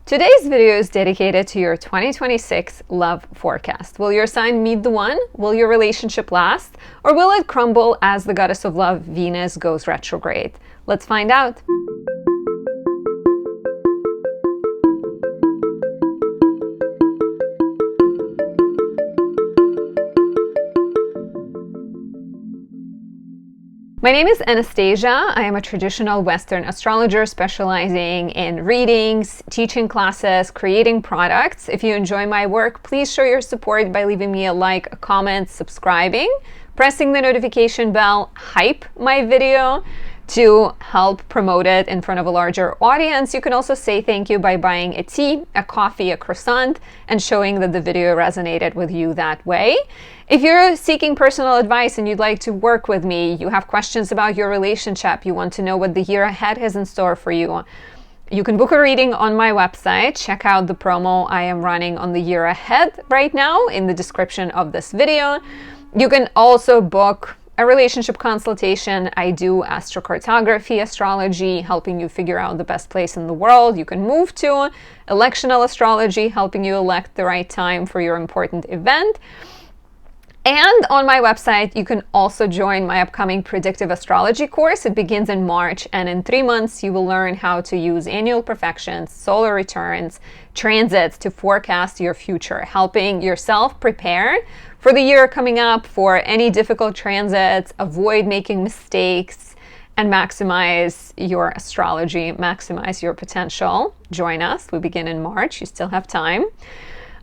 Today's video is dedicated to your 2026 love forecast. Will your sign meet the one? Will your relationship last? Or will it crumble as the goddess of love, Venus, goes retrograde? Let's find out. My name is Anastasia. I am a traditional Western astrologer specializing in readings, teaching classes, creating products. If you enjoy my work, please show your support by leaving me a like, a comment, subscribing, pressing the notification bell, hype my video to help promote it in front of a larger audience. You can also say thank you by buying a tea, a coffee, a croissant, and showing that the video resonated with you that way. If you're seeking personal advice and you'd like to work with me, you have questions about your relationship, you want to know what the year ahead has in store for you, you can book a reading on my website. Check out the promo I am running on the year ahead right now in the description of this video. You can also book a relationship consultation. I do astrocartography, astrology, helping you figure out the best place in the world you can move to, electional astrology, helping you elect the right time for your important event. And on my website, you can also join my upcoming predictive astrology course. It begins in March, and in 3 months, you will learn how to use annual perfections, solar returns, transits to forecast your future, helping yourself prepare for the year coming up, for any difficult transits, avoid making mistakes, and maximize your astrology, maximize your potential. Join us. We begin in March. You still have time.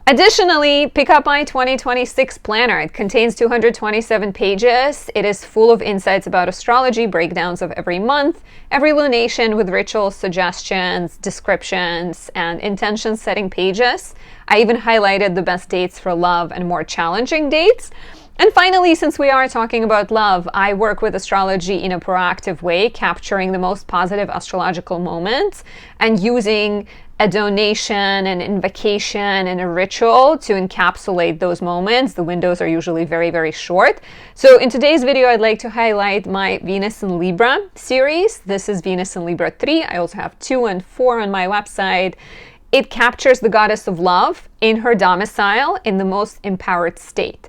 Additionally, pick up my 2026 planner. It contains 227 pages. It is full of insights about astrology, breakdowns of every month, every lunation with rituals, suggestions, descriptions, and intention setting pages. I even highlighted the best dates for love and more challenging dates. And finally, since we are talking about love, I work with astrology in a proactive way, capturing the most positive astrological moments and using a donation, an invocation, and a ritual to encapsulate those moments. The windows are usually very, very short. So in today's video, I'd like to highlight my Venus in Libra series. This is Venus in Libra 3. I also have 2 and 4 on my website. It captures the goddess of love in her domicile in the most empowered state.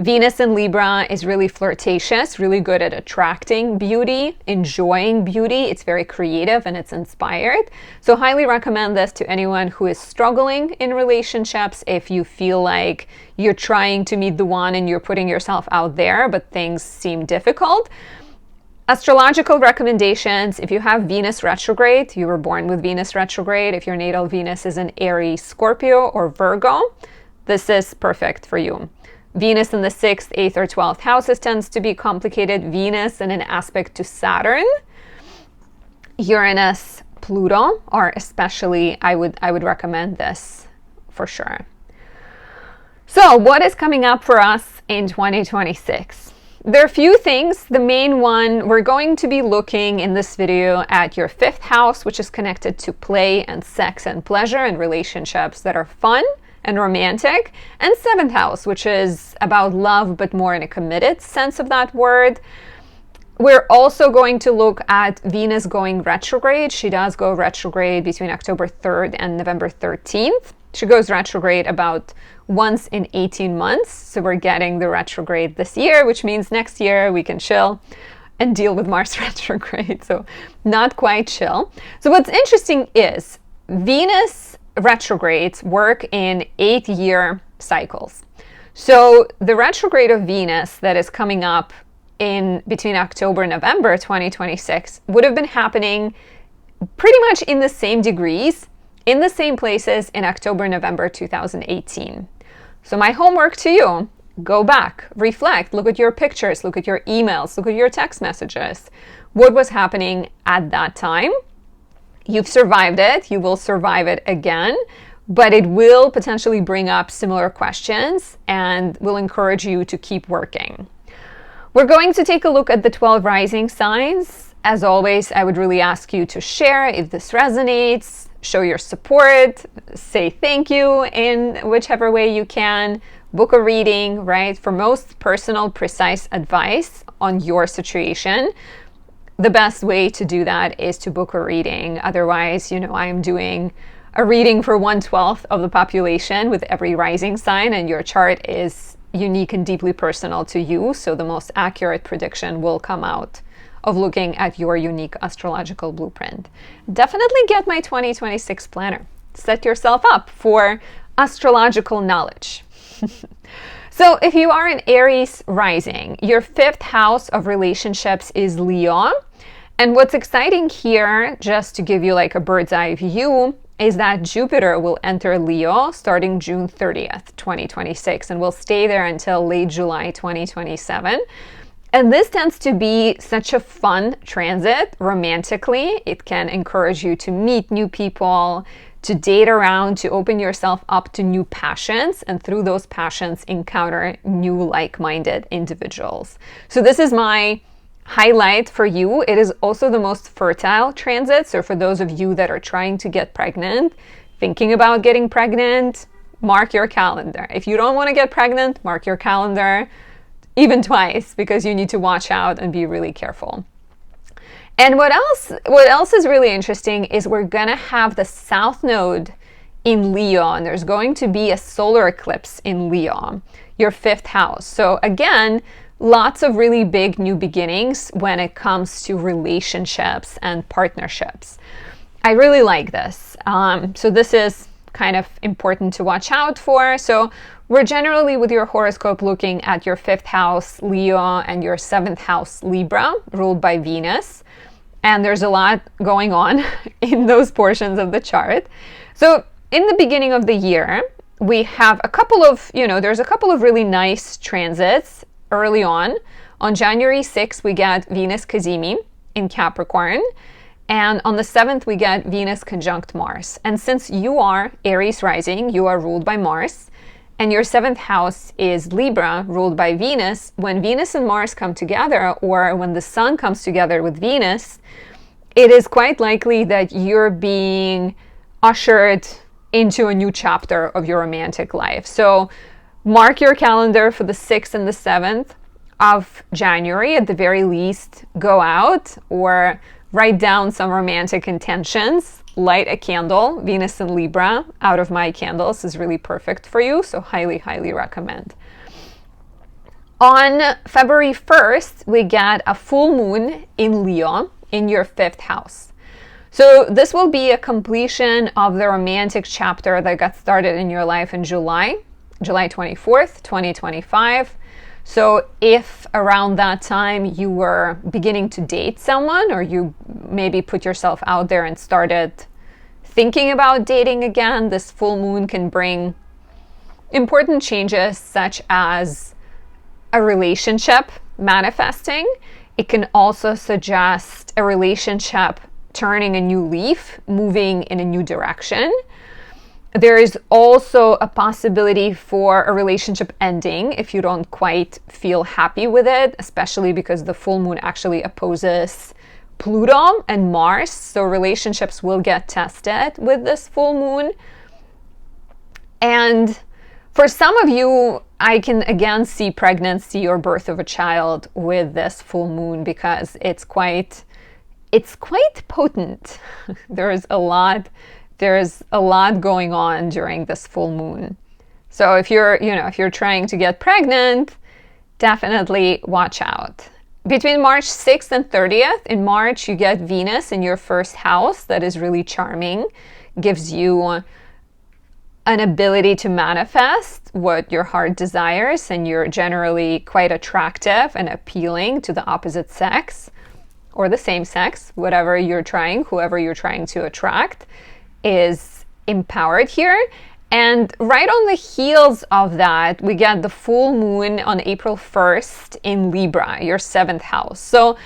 Venus in Libra is really flirtatious, really good at attracting beauty, enjoying beauty. It's very creative and it's inspired. So highly recommend this to anyone who is struggling in relationships. If you feel like you're trying to meet the one and you're putting yourself out there, but things seem difficult. Astrological recommendations: if you have Venus retrograde, you were born with Venus retrograde, if your natal Venus is in Aries, Scorpio, or Virgo, this is perfect for you. Venus in the 6th, 8th, or 12th houses tends to be complicated. Venus in an aspect to Saturn, Uranus, Pluto, or especially, I would recommend this for sure. So what is coming up for us in 2026? There are a few things. The main one, we're going to be looking in this video at your 5th house, which is connected to play and sex and pleasure and relationships that are fun and romantic, and 7th house, which is about love, but more in a committed sense of that word. We're also going to look at Venus going retrograde. She does go retrograde between October 3rd and November 13th. She goes retrograde about once in 18 months. So we're getting the retrograde this year, which means next year we can chill and deal with Mars retrograde. So not quite chill. So what's interesting is Venus retrogrades work in 8-year cycles. So the retrograde of Venus that is coming up in between October and November 2026 would have been happening pretty much in the same degrees, in the same places in October, November 2018. So my homework to you: go back, reflect, look at your pictures, look at your emails, look at your text messages. What was happening at that time? You've survived it, you will survive it again, but it will potentially bring up similar questions and will encourage you to keep working. We're going to take a look at the 12 rising signs. As always, I would really ask you to share if this resonates, show your support, say thank you in whichever way you can, book a reading, right? For most personal, precise advice on your situation, the best way to do that is to book a reading. Otherwise, I am doing a reading for 1/12 of the population with every rising sign, and your chart is unique and deeply personal to you. So the most accurate prediction will come out of looking at your unique astrological blueprint. Definitely get my 2026 planner. Set yourself up for astrological knowledge. So if you are an Aries rising, your 5th house of relationships is Leo. And what's exciting here, just to give you like a bird's eye view, is that Jupiter will enter Leo starting June 30th, 2026, and will stay there until late July 2027. And this tends to be such a fun transit romantically. It can encourage you to meet new people, to date around, to open yourself up to new passions, and through those passions encounter new like-minded individuals. So this is my highlight for you. It is also the most fertile transit. So for those of you that are trying to get pregnant, thinking about getting pregnant, mark your calendar. If you don't want to get pregnant, mark your calendar even twice, because you need to watch out and be really careful. And what else is really interesting is we're gonna have the South Node in Leo, and there's going to be a solar eclipse in Leo, your 5th house. So again, lots of really big new beginnings when it comes to relationships and partnerships. I really like this. So this is kind of important to watch out for. So we're generally with your horoscope looking at your 5th house Leo and your 7th house Libra, ruled by Venus. And there's a lot going on in those portions of the chart. So in the beginning of the year, we have a couple of, there's a couple of really nice transits early on. On January 6th, we get Venus Cazimi in Capricorn. And on the 7th, we get Venus conjunct Mars. And since you are Aries rising, you are ruled by Mars, and your 7th house is Libra, ruled by Venus. When Venus and Mars come together, or when the Sun comes together with Venus, it is quite likely that you're being ushered into a new chapter of your romantic life. So mark your calendar for the 6th and the 7th of January. At the very least, go out or write down some romantic intentions. Light a candle. Venus and Libra out of my candles is really perfect for you, so highly, highly recommend. On February 1st, we get a full moon in Leo in your 5th house. So this will be a completion of the romantic chapter that got started in your life in July 24th, 2025. So if around that time you were beginning to date someone, or you maybe put yourself out there and started thinking about dating again, this full moon can bring important changes such as a relationship manifesting. It can also suggest a relationship turning a new leaf, moving in a new direction. There is also a possibility for a relationship ending if you don't quite feel happy with it, especially because the full moon actually opposes Pluto and Mars. So relationships will get tested with this full moon. And for some of you, I can again see pregnancy or birth of a child with this full moon, because it's quite potent. There's a lot going on during this full moon. So if you're trying to get pregnant, definitely watch out. Between March 6th and 30th, in March, you get Venus in your 1st house. That is really charming. Gives you an ability to manifest what your heart desires, and you're generally quite attractive and appealing to the opposite sex or the same sex, whoever you're trying to attract is empowered here. And right on the heels of that, we get the full moon on April 1st in Libra, your 7th house. So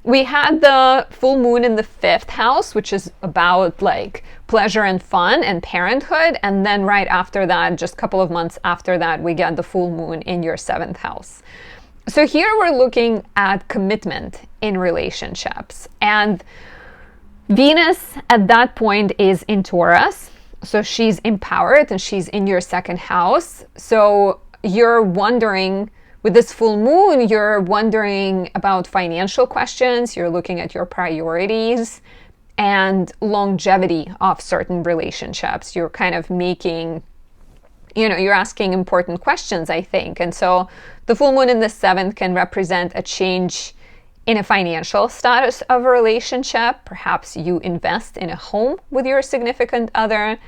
we had the full moon in the 5th house, which is about like pleasure and fun and parenthood. And then right after that, just a couple of months after that, we get the full moon in your 7th house. So here we're looking at commitment in relationships. And Venus at that point is in Taurus. So she's empowered and she's in your 2nd house. So you're wondering, with this full moon, you're wondering about financial questions. You're looking at your priorities. and longevity of certain relationships. You're kind of making, you're asking important questions, I think. And so the full moon in the 7th can represent a change in a financial status of a relationship. Perhaps you invest in a home with your significant other.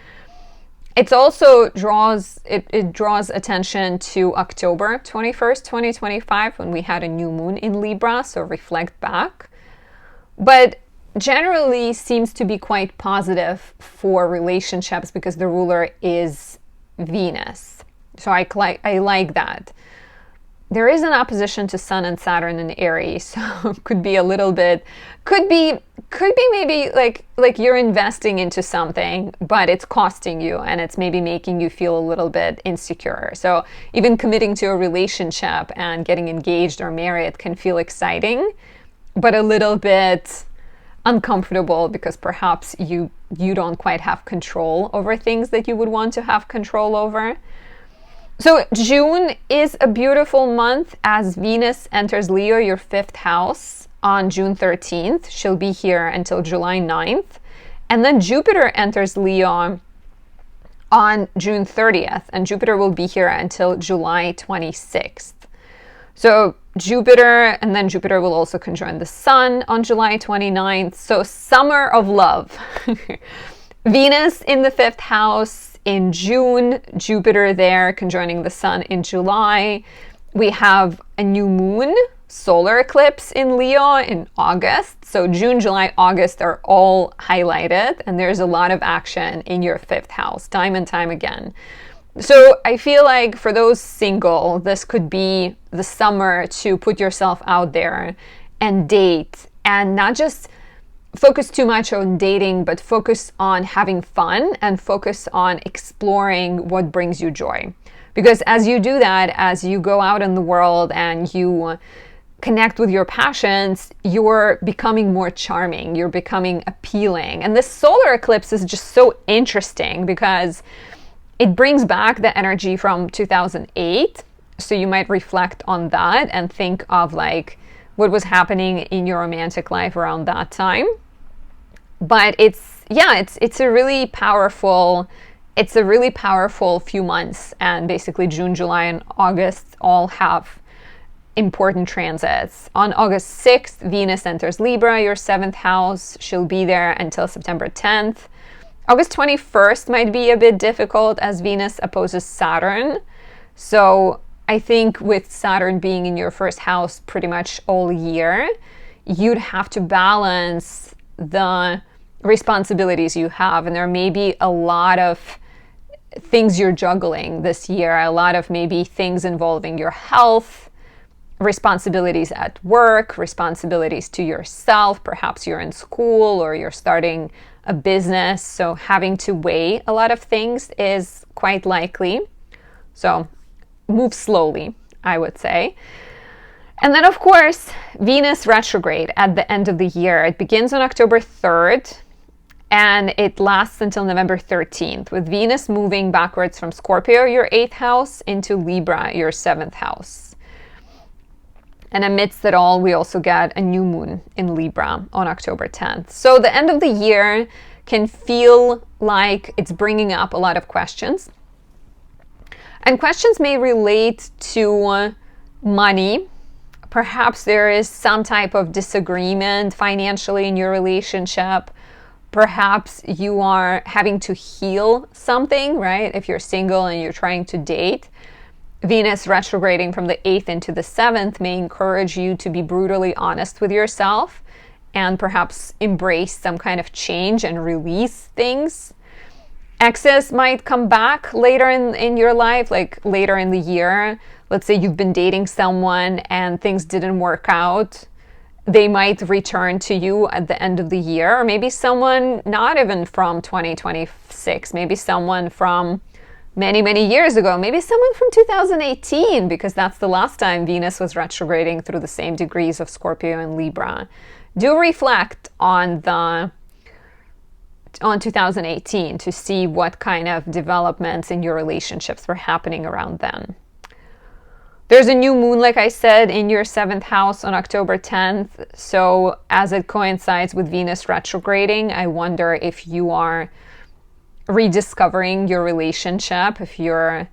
It also draws attention to October 21st, 2025, when we had a new moon in Libra, so reflect back. But generally seems to be quite positive for relationships because the ruler is Venus. So I like that. There is an opposition to Sun and Saturn in Aries, so could be a little bit, could be maybe like you're investing into something, but it's costing you and it's maybe making you feel a little bit insecure. So even committing to a relationship and getting engaged or married can feel exciting, but a little bit uncomfortable because perhaps you don't quite have control over things that you would want to have control over. So June is a beautiful month as Venus enters Leo, your 5th house, on June 13th. She'll be here until July 9th. And then Jupiter enters Leo on June 30th, and Jupiter will be here until July 26th. So Jupiter will also conjoin the Sun on July 29th. So summer of love. Venus in the 5th house in June, Jupiter there conjoining the Sun in July. We have a new moon, solar eclipse in Leo in August. So June, July, August are all highlighted, and there's a lot of action in your 5th house, time and time again. So I feel like for those single, this could be the summer to put yourself out there and date, and not just focus too much on dating, but focus on having fun and focus on exploring what brings you joy. Because as you do that, as you go out in the world and you connect with your passions, you're becoming more charming, you're becoming appealing. And this solar eclipse is just so interesting because it brings back the energy from 2008. So you might reflect on that and think of like what was happening in your romantic life around that time. But it's a really powerful few months, and basically June, July, and August all have important transits. On August 6th, Venus enters Libra, your 7th house. She'll be there until September 10th. August 21st might be a bit difficult as Venus opposes Saturn. So I think with Saturn being in your 1st house pretty much all year, you'd have to balance the responsibilities you have. And there may be a lot of things you're juggling this year, a lot of maybe things involving your health, responsibilities at work, responsibilities to yourself. Perhaps you're in school or you're starting a business. So having to weigh a lot of things is quite likely. So move slowly, I would say. And then, of course, Venus retrograde at the end of the year. It begins on October 3rd and it lasts until November 13th, with Venus moving backwards from Scorpio, your 8th house, into Libra, your 7th house. And amidst it all, we also get a new moon in Libra on October 10th. So the end of the year can feel like it's bringing up a lot of questions. And questions may relate to money. Perhaps there is some type of disagreement financially in your relationship. Perhaps you are having to heal something, right? If you're single and you're trying to date, Venus retrograding from the 8th into the 7th may encourage you to be brutally honest with yourself and perhaps embrace some kind of change and release things. Exes might come back later in your life, like later in the year. Let's say you've been dating someone and things didn't work out. They might return to you at the end of the year, or maybe someone not even from 2026, maybe someone from many, many years ago, maybe someone from 2018, because that's the last time Venus was retrograding through the same degrees of Scorpio and Libra. Do reflect on 2018 to see what kind of developments in your relationships were happening around then. There's a new moon, like I said, in your 7th house on October 10th. So as it coincides with Venus retrograding, I wonder if you are rediscovering your relationship, if you're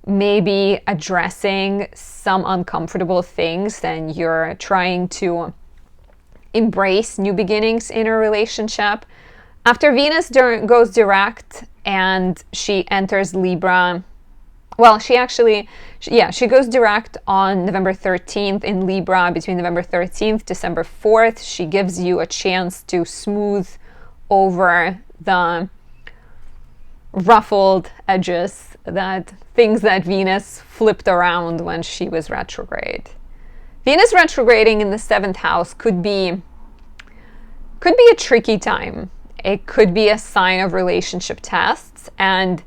maybe addressing some uncomfortable things, then you're trying to embrace new beginnings in a relationship. After Venus goes direct and she enters Libra, well, she goes direct on November 13th in Libra. Between November 13th, December 4th, she gives you a chance to smooth over the ruffled edges, that things that Venus flipped around when she was retrograde. Venus retrograding in the 7th house could be a tricky time. It could be a sign of relationship tests, and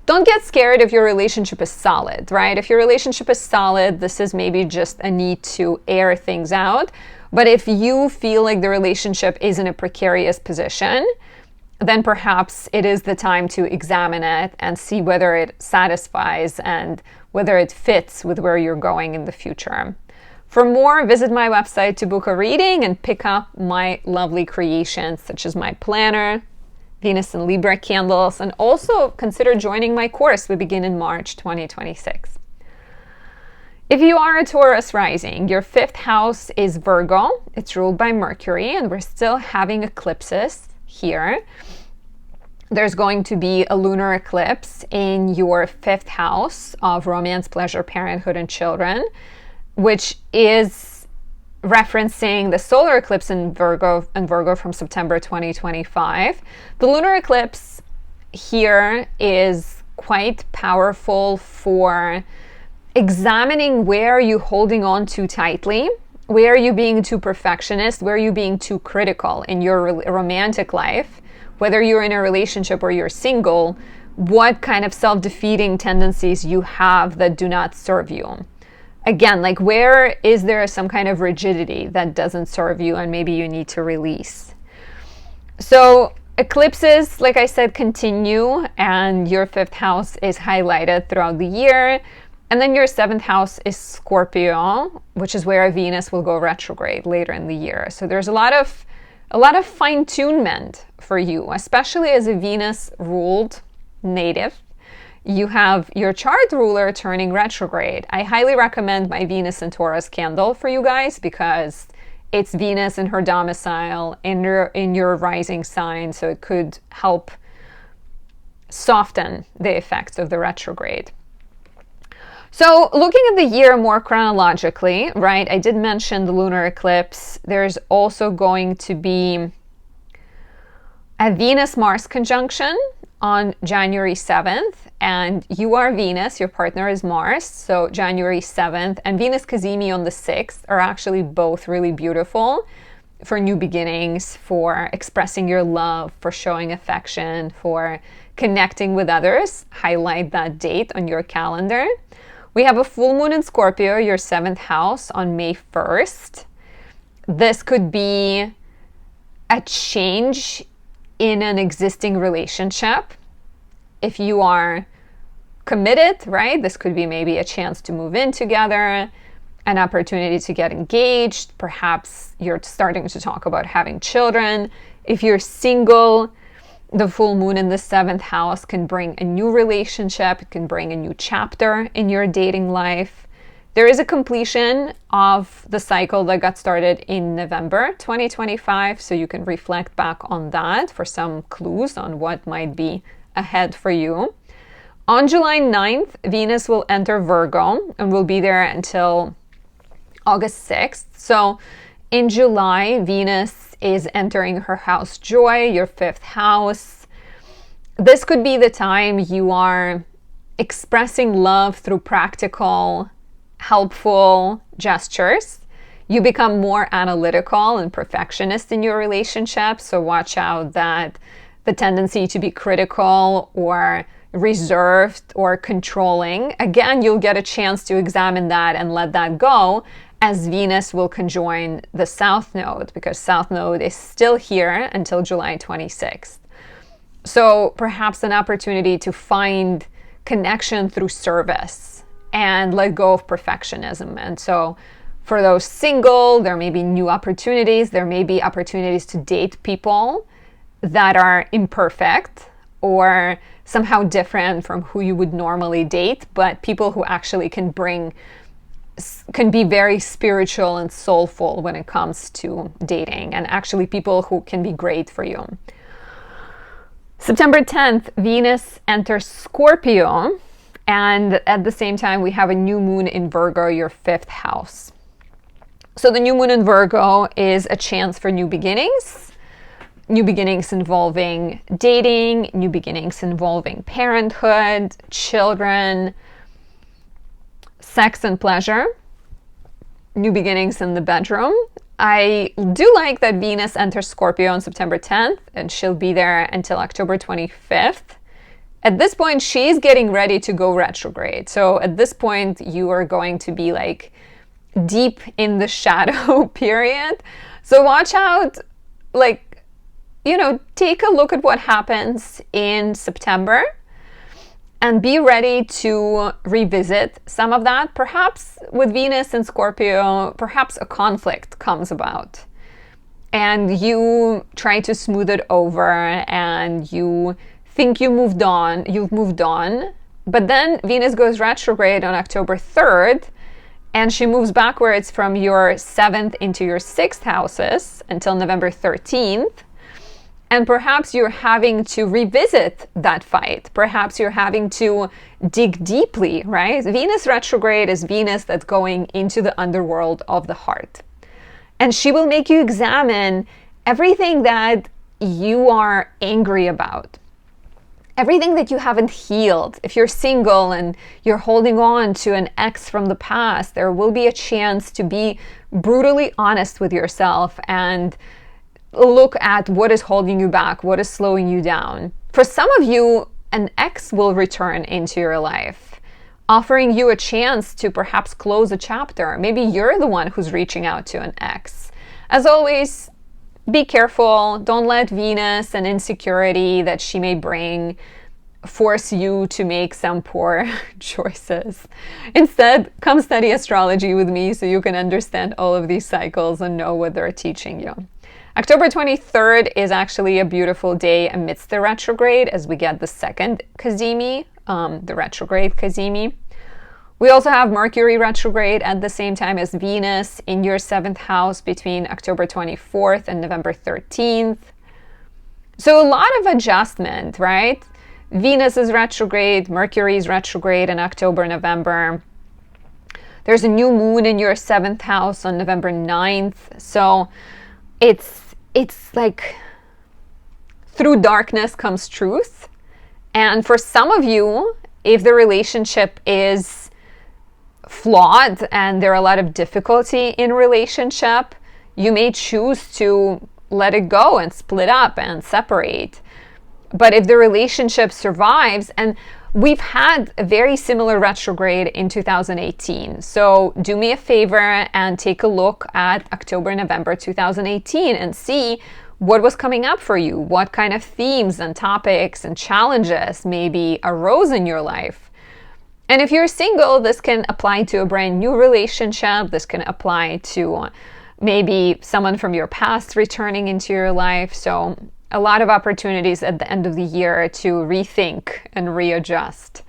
don't get scared if your relationship is solid, right? If your relationship is solid, this is maybe just a need to air things out. But if you feel like the relationship is in a precarious position, then perhaps it is the time to examine it and see whether it satisfies and whether it fits with where you're going in the future. For more, visit my website to book a reading and pick up my lovely creations, such as my planner, Venus and Libra candles, and also consider joining my course. We begin in March 2026. If you are a Taurus rising, your 5th house is Virgo. It's ruled by Mercury, and we're still having eclipses here. There's going to be a lunar eclipse in your 5th house of romance, pleasure, parenthood, and children, which is referencing the solar eclipse in Virgo from September 2025. The lunar eclipse here is quite powerful for examining where you're holding on too tightly, where are you being too perfectionist, where are you being too critical in your romantic life, whether you're in a relationship or you're single, what kind of self-defeating tendencies you have that do not serve you. Again, like, where is there some kind of rigidity that doesn't serve you and maybe you need to release? So eclipses, like I said, continue, and your 5th house is highlighted throughout the year. And then your 7th house is Scorpio, which is where Venus will go retrograde later in the year. So there's a lot of fine-tunement for you, especially as a Venus-ruled native. You have your chart ruler turning retrograde. I highly recommend my Venus and Taurus candle for you guys because it's Venus in her domicile in your rising sign, so it could help soften the effects of the retrograde. So looking at the year more chronologically, right, I did mention the lunar eclipse. There's also going to be a Venus-Mars conjunction on January 7th, and you are Venus, your partner is Mars, so January 7th, and Venus Cazimi on the 6th are actually both really beautiful for new beginnings, for expressing your love, for showing affection, for connecting with others. Highlight that date on your calendar. We have a full moon in Scorpio, your 7th house, on May 1st. This could be a change in an existing relationship. If you are committed, right, this could be maybe a chance to move in together, an opportunity to get engaged. Perhaps you're starting to talk about having children. If you're single, the full moon in the 7th house can bring a new relationship. It can bring a new chapter in your dating life. There is a completion of the cycle that got started in November 2025, so you can reflect back on that for some clues on what might be ahead for you. On July 9th, Venus will enter Virgo and will be there until August 6th. So in July, Venus is entering her house Joy, your 5th house. This could be the time you are expressing love through practical, helpful gestures. You become more analytical and perfectionist in your relationship, so watch out that the tendency to be critical or reserved or controlling, again, you'll get a chance to examine that and let that go as Venus will conjoin the South Node, because South Node is still here until July 26th. So perhaps an opportunity to find connection through service and let go of perfectionism. And so for those single, there may be new opportunities. There may be opportunities to date people that are imperfect or somehow different from who you would normally date, but people who actually can be very spiritual and soulful when it comes to dating, and actually people who can be great for you. September 10th, Venus enters Scorpio, and at the same time we have a new moon in Virgo, your 5th house. So the new moon in Virgo is a chance for new beginnings involving dating, new beginnings involving parenthood, children, sex and pleasure, new beginnings in the bedroom. I do like that Venus enters Scorpio on September 10th, and she'll be there until October 25th. At this point, she's getting ready to go retrograde. So at this point, you are going to be like deep in the shadow period. So watch out, like, you know, take a look at what happens in September and be ready to revisit some of that. Perhaps with Venus and Scorpio, perhaps a conflict comes about and you try to smooth it over and you think you've moved on, but then Venus goes retrograde on October 3rd, and she moves backwards from your 7th into your 6th houses until November 13th. And perhaps you're having to revisit that fight. Perhaps you're having to dig deeply, right? Venus retrograde is Venus that's going into the underworld of the heart. And she will make you examine everything that you are angry about, everything that you haven't healed. If you're single and you're holding on to an ex from the past, there will be a chance to be brutally honest with yourself and look at what is holding you back, what is slowing you down. For some of you, an ex will return into your life, offering you a chance to perhaps close a chapter. Maybe you're the one who's reaching out to an ex. As always, be careful. Don't let Venus and insecurity that she may bring force you to make some poor choices. Instead, come study astrology with me so you can understand all of these cycles and know what they're teaching you. October 23rd is actually a beautiful day amidst the retrograde as we get the second Cazimi, the retrograde Cazimi. We also have Mercury retrograde at the same time as Venus in your 7th house between October 24th and November 13th. So a lot of adjustment, right? Venus is retrograde, Mercury is retrograde in October, November. There's a new moon in your 7th house on November 9th. So it's like through darkness comes truth. And for some of you, if the relationship is flawed and there are a lot of difficulty in relationship, you may choose to let it go and split up and separate. But if the relationship survives, and we've had a very similar retrograde in 2018. So do me a favor and take a look at October, November 2018 and see what was coming up for you. What kind of themes and topics and challenges maybe arose in your life. And if you're single, this can apply to a brand new relationship. This can apply to maybe someone from your past returning into your life. So a lot of opportunities at the end of the year to rethink and readjust.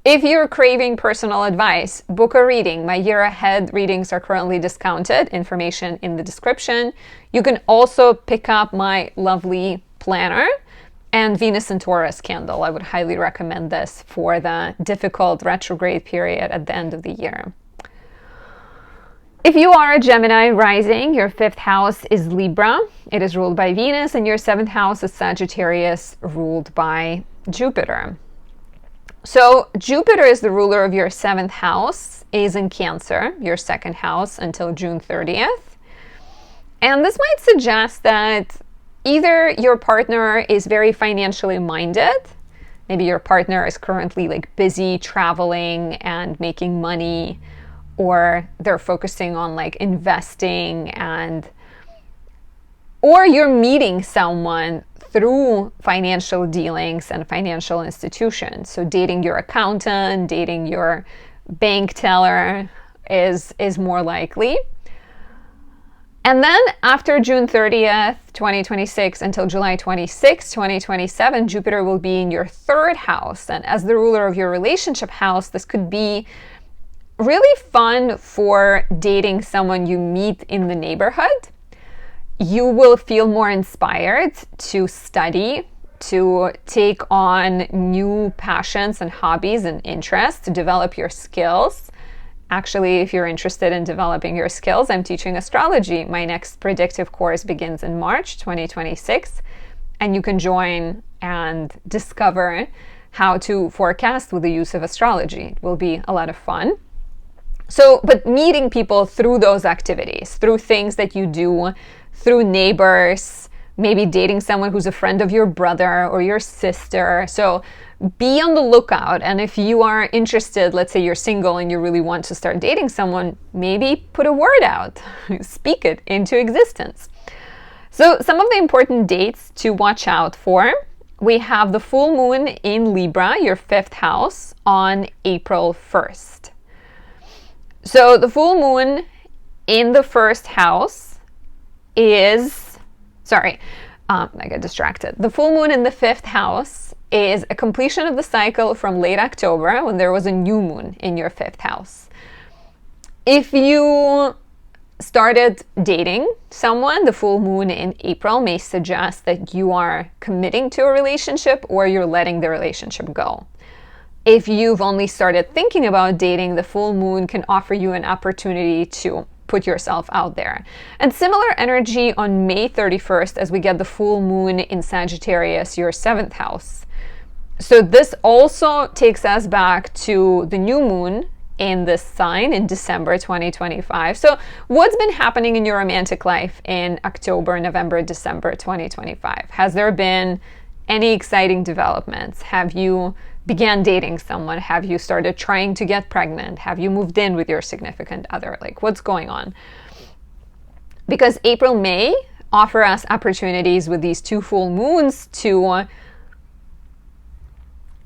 If you're craving personal advice, book a reading. My year ahead readings are currently discounted. Information in the description. You can also pick up my lovely planner and Venus and Taurus candle. I would highly recommend this for the difficult retrograde period at the end of the year. If you are a Gemini rising, your 5th house is Libra. It is ruled by Venus, and your 7th house is Sagittarius, ruled by Jupiter. So Jupiter is the ruler of your 7th house, is in Cancer, your 2nd house, until June 30th. And this might suggest that either your partner is very financially minded, maybe your partner is currently like busy traveling and making money, or they're focusing on like investing, or you're meeting someone through financial dealings and financial institutions. So dating your accountant, dating your bank teller is more likely. And then after June 30th, 2026 until July 26th, 2027, Jupiter will be in your third house. And as the ruler of your relationship house, this could be really fun for dating someone you meet in the neighborhood. You will feel more inspired to study, to take on new passions and hobbies and interests, to develop your skills. Actually, if you're interested in developing your skills, I'm teaching astrology. My next predictive course begins in March 2026, and you can join and discover how to forecast with the use of astrology. It will be a lot of fun. So, but meeting people through those activities, through things that you do, through neighbors, maybe dating someone who's a friend of your brother or your sister. So be on the lookout. And if you are interested, let's say you're single and you really want to start dating someone, maybe put a word out, speak it into existence. So some of the important dates to watch out for. We have the full moon in Libra, your fifth house, on April 1st. So the full moon in the first house is, I got distracted. The full moon in the fifth house is a completion of the cycle from late October when there was a new moon in your fifth house. If you started dating someone, the full moon in April may suggest that you are committing to a relationship or you're letting the relationship go. If you've only started thinking about dating, the full moon can offer you an opportunity to put yourself out there. And similar energy on May 31st as we get the full moon in Sagittarius, your seventh house. So this also takes us back to the new moon in this sign in December 2025. So what's been happening in your romantic life in October, November, December 2025? Has there been any exciting developments? Have you began dating someone? Have you started trying to get pregnant? Have you moved in with your significant other? Like, what's going on? Because April, May offer us opportunities with these two full moons to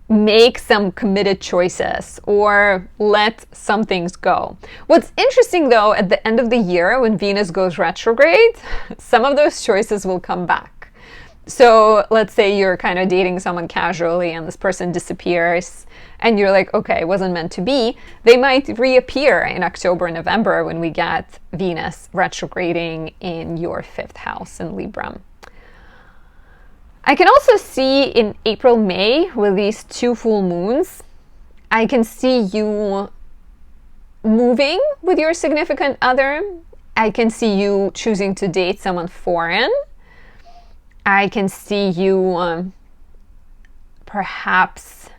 make some committed choices or let some things go. What's interesting though, at the end of the year when Venus goes retrograde, some of those choices will come back. So let's say you're kind of dating someone casually and this person disappears and you're like, okay, it wasn't meant to be. They might reappear in October, November when we get Venus retrograding in your fifth house in Libra. I can also see in April, May with these two full moons, I can see you moving with your significant other. I can see you choosing to date someone foreign. I can see you perhaps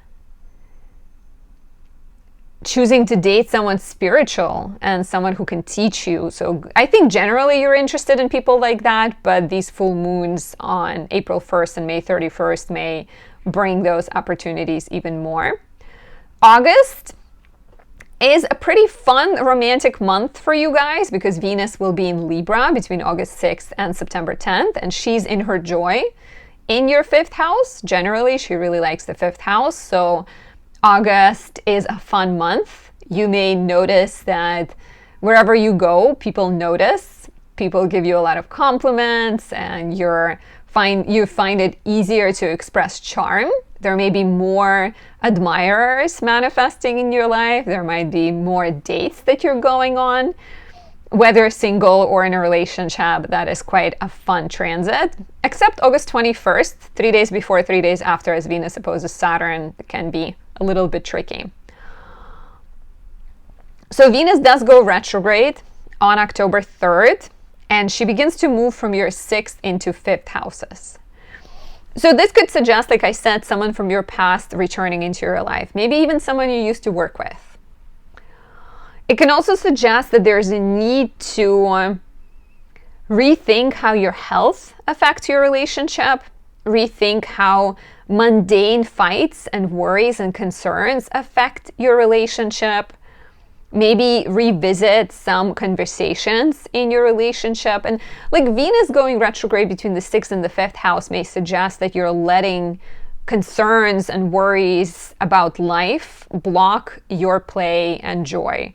choosing to date someone spiritual and someone who can teach you. So I think generally you're interested in people like that, but these full moons on April 1st and May 31st may bring those opportunities even more. August is a pretty fun romantic month for you guys because Venus will be in Libra between August 6th and September 10th, and she's in her joy in your fifth house. Generally, she really likes the fifth house, so August is a fun month. You may notice that wherever you go, people notice. People give you a lot of compliments, and you find it easier to express charm. There may be more admirers manifesting in your life. There might be more dates that you're going on. Whether single or in a relationship, that is quite a fun transit. Except August 21st, 3 days before, 3 days after, as Venus opposes Saturn, it can be a little bit tricky. So Venus does go retrograde on October 3rd, and she begins to move from your 6th into 5th houses. So this could suggest, like I said, someone from your past returning into your life, maybe even someone you used to work with. It can also suggest that there's a need to rethink how your health affects your relationship, rethink how mundane fights and worries and concerns affect your relationship, maybe revisit some conversations in your relationship. And like Venus going retrograde between the 6th and the 5th house may suggest that you're letting concerns and worries about life block your play and joy.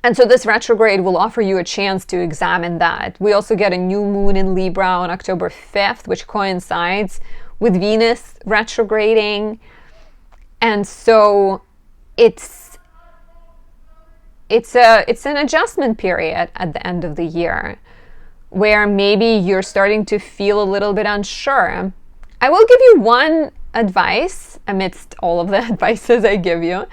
And so this retrograde will offer you a chance to examine that. We also get a new moon in Libra on October 5th, which coincides with Venus retrograding. And so it's an adjustment period at the end of the year where maybe you're starting to feel a little bit unsure. I will give you one advice amidst all of the advices I give you.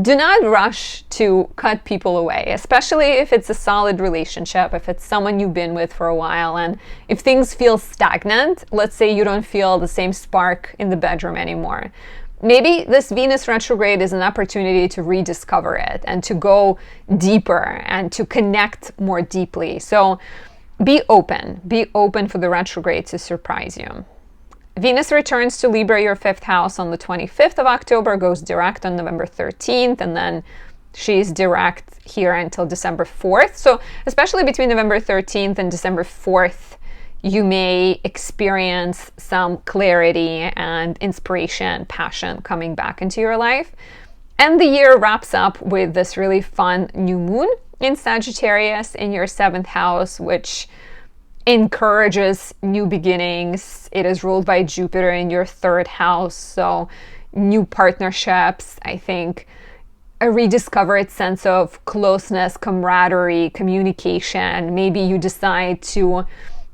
Do not rush to cut people away, especially if it's a solid relationship, if it's someone you've been with for a while, and if things feel stagnant, let's say you don't feel the same spark in the bedroom anymore. Maybe this Venus retrograde is an opportunity to rediscover it and to go deeper and to connect more deeply. So be open for the retrograde to surprise you. Venus returns to Libra, your 5th house, on the 25th of October, goes direct on November 13th, and then she's direct here until December 4th. So especially between November 13th and December 4th, you may experience some clarity and inspiration, passion coming back into your life. And the year wraps up with this really fun new moon in Sagittarius in your 7th house, which encourages new beginnings. It is ruled by Jupiter in your 3rd house, so new partnerships, I think a rediscovered sense of closeness, camaraderie, communication. Maybe you decide to,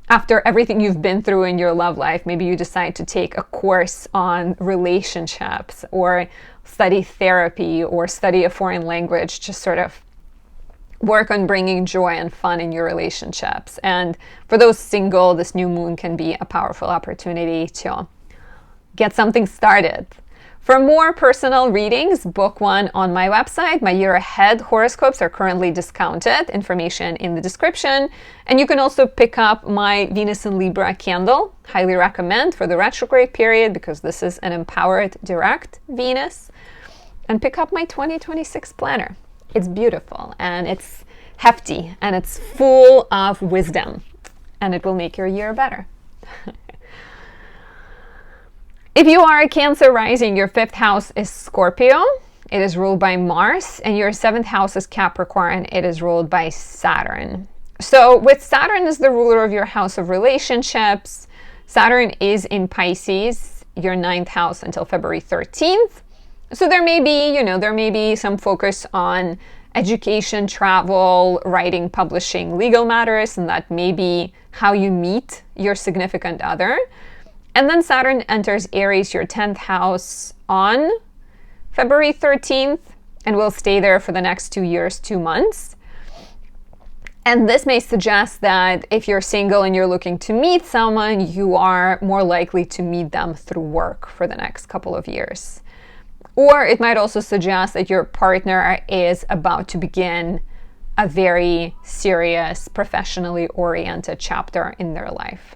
after everything you've been through in your love life, maybe you decide to take a course on relationships or study therapy or study a foreign language, just sort of work on bringing joy and fun in your relationships. And for those single, this new moon can be a powerful opportunity to get something started. For more personal readings, book one on my website. My year ahead horoscopes are currently discounted. Information in the description. And you can also pick up my Venus in Libra candle. Highly recommend for the retrograde period because this is an empowered direct Venus. And pick up my 2026 planner. It's beautiful and it's hefty and it's full of wisdom and it will make your year better. If you are a Cancer rising, your 5th house is Scorpio. It is ruled by Mars, and your 7th house is Capricorn. It is ruled by Saturn. So with Saturn as the ruler of your house of relationships, Saturn is in Pisces, your 9th house, until February 13th. So there may be some focus on education, travel, writing, publishing, legal matters, and that may be how you meet your significant other. And then Saturn enters Aries, your 10th house, on February 13th, and will stay there for the next 2 years, 2 months. And this may suggest that if you're single and you're looking to meet someone, you are more likely to meet them through work for the next couple of years. Or it might also suggest that your partner is about to begin a very serious, professionally oriented chapter in their life.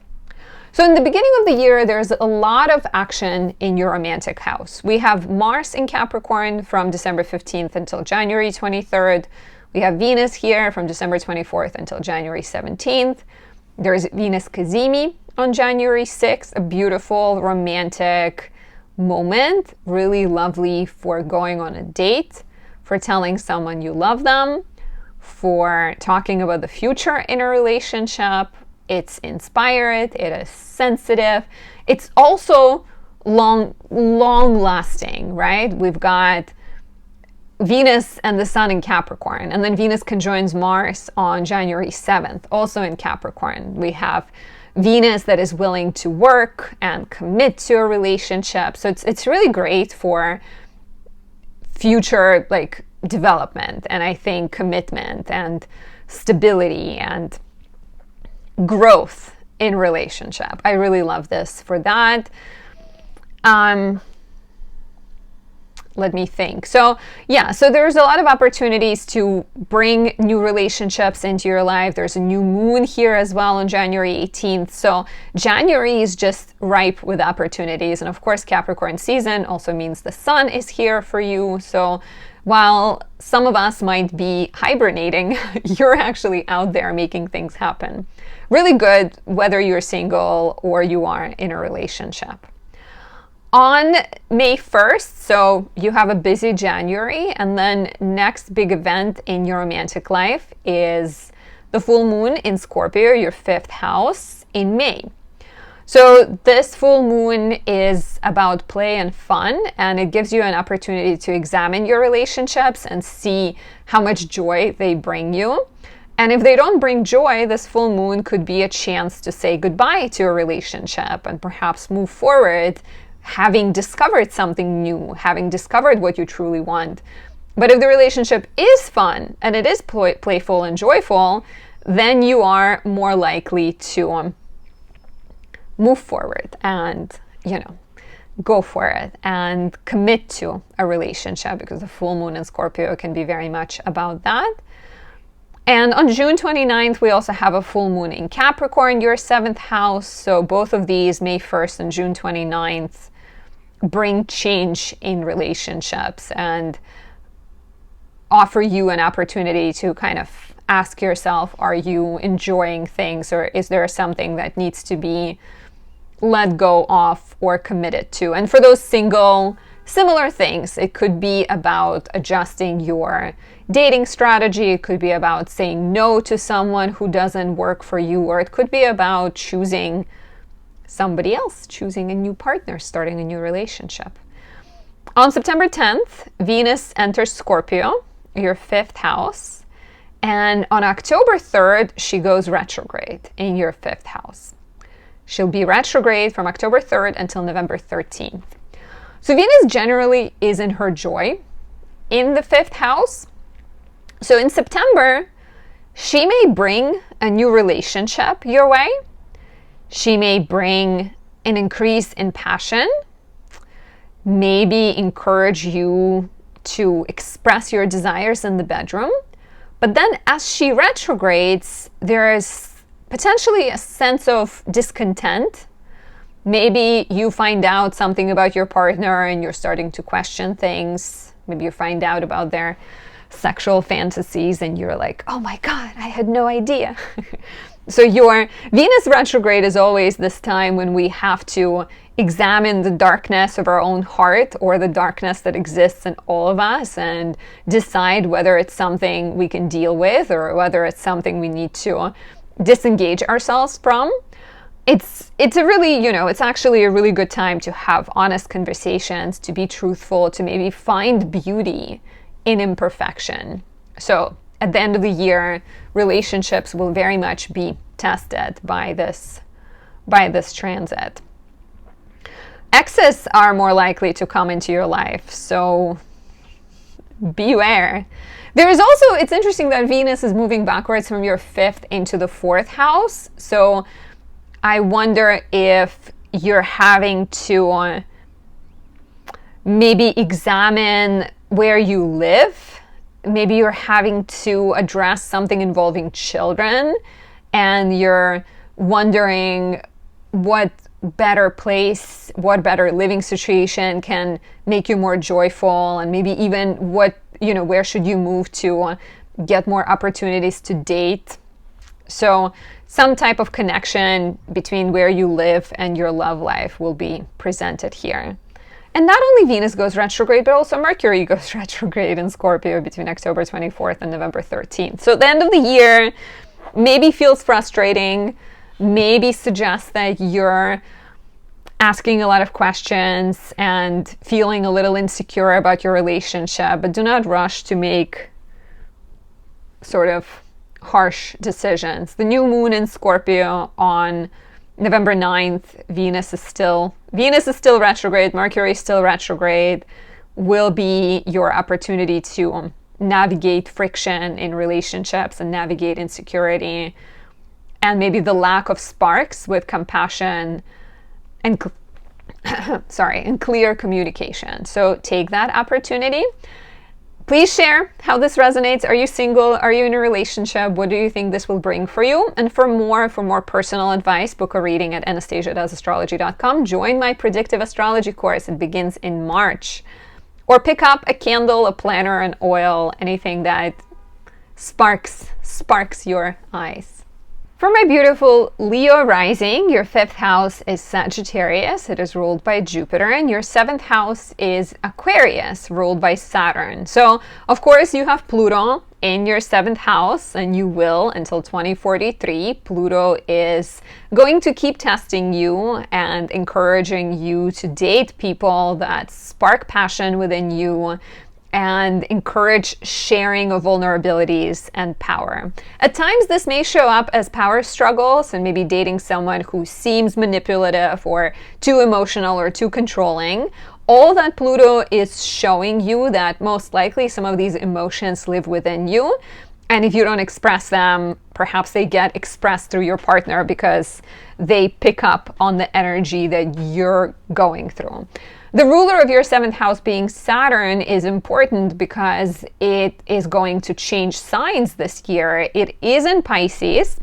So in the beginning of the year, there's a lot of action in your romantic house. We have Mars in Capricorn from December 15th until January 23rd. We have Venus here from December 24th until January 17th. There's Venus Cazimi on January 6th, a beautiful romantic moment, really lovely for going on a date, for telling someone you love them, for talking about the future in a relationship. It's inspired, it is sensitive. It's also long lasting, right? We've got Venus and the Sun in Capricorn, and then Venus conjoins Mars on January 7th, also in Capricorn. We have Venus that is willing to work and commit to a relationship. So it's really great for future development, and I think commitment and stability and growth in relationship. I really love this for that. Let me think. So there's a lot of opportunities to bring new relationships into your life. There's a new moon here as well on January 18th. So January is just ripe with opportunities. And of course, Capricorn season also means the sun is here for you. So while some of us might be hibernating, you're actually out there making things happen. Really good whether you're single or you are in a relationship. On May 1st, so you have a busy January, and then next big event in your romantic life is the full moon in Scorpio, your 5th house, in May. So this full moon is about play and fun, and it gives you an opportunity to examine your relationships and see how much joy they bring you. And if they don't bring joy, this full moon could be a chance to say goodbye to a relationship and perhaps move forward, having discovered something new, having discovered what you truly want. But if the relationship is fun and it is playful and joyful, then you are more likely to move forward and, go for it and commit to a relationship, because the full moon in Scorpio can be very much about that. And on June 29th, we also have a full moon in Capricorn, your 7th house. So both of these, May 1st and June 29th, bring change in relationships and offer you an opportunity to kind of ask yourself, are you enjoying things, or is there something that needs to be let go of or committed to? And for those single, similar things, it could be about adjusting your dating strategy, it could be about saying no to someone who doesn't work for you, or it could be about choosing somebody else, choosing a new partner, starting a new relationship. On September 10th, Venus enters Scorpio, your 5th house, and on October 3rd, she goes retrograde in your 5th house. She'll be retrograde from October 3rd until November 13th. So Venus generally is in her joy in the 5th house. So in September, she may bring a new relationship your way. She may bring an increase in passion, maybe encourage you to express your desires in the bedroom. But then as she retrogrades, there is potentially a sense of discontent. Maybe you find out something about your partner and you're starting to question things. Maybe you find out about their sexual fantasies and you're like, oh my God, I had no idea. So your Venus retrograde is always this time when we have to examine the darkness of our own heart, or the darkness that exists in all of us, and decide whether it's something we can deal with or whether it's something we need to disengage ourselves from. It's a really, it's actually a really good time to have honest conversations, to be truthful, to maybe find beauty in imperfection. So at the end of the year, relationships will very much be tested by this transit. Exes are more likely to come into your life, so beware. There is also, it's interesting that Venus is moving backwards from your 5th into the 4th house. So I wonder if you're having to maybe examine where you live. Maybe you're having to address something involving children, and you're wondering what better place, what better living situation can make you more joyful, and maybe even where should you move to get more opportunities to date. So some type of connection between where you live and your love life will be presented here. And not only Venus goes retrograde, but also Mercury goes retrograde in Scorpio between October 24th and November 13th. So at the end of the year maybe feels frustrating, maybe suggests that you're asking a lot of questions and feeling a little insecure about your relationship, but do not rush to make sort of harsh decisions. The new moon in Scorpio on November 9th, Venus is still retrograde, Mercury is still retrograde, will be your opportunity to navigate friction in relationships and navigate insecurity and maybe the lack of sparks with compassion and clear communication. So take that opportunity. Please share how this resonates. Are you single? Are you in a relationship? What do you think this will bring for you? And for more personal advice, book a reading at anastasiadoesastrology.com. Join my predictive astrology course. It begins in March. Or pick up a candle, a planner, an oil, anything that sparks your eyes. For my beautiful Leo rising, your 5th house is Sagittarius. It is ruled by Jupiter, and your 7th house is Aquarius, ruled by Saturn. So, of course, you have Pluto in your 7th house, and you will until 2043. Pluto is going to keep testing you and encouraging you to date people that spark passion within you and encourage sharing of vulnerabilities and power. At times, this may show up as power struggles and maybe dating someone who seems manipulative or too emotional or too controlling. All that Pluto is showing you that most likely some of these emotions live within you. And if you don't express them, perhaps they get expressed through your partner because they pick up on the energy that you're going through. The ruler of your 7th house being Saturn is important because it is going to change signs this year. It is in Pisces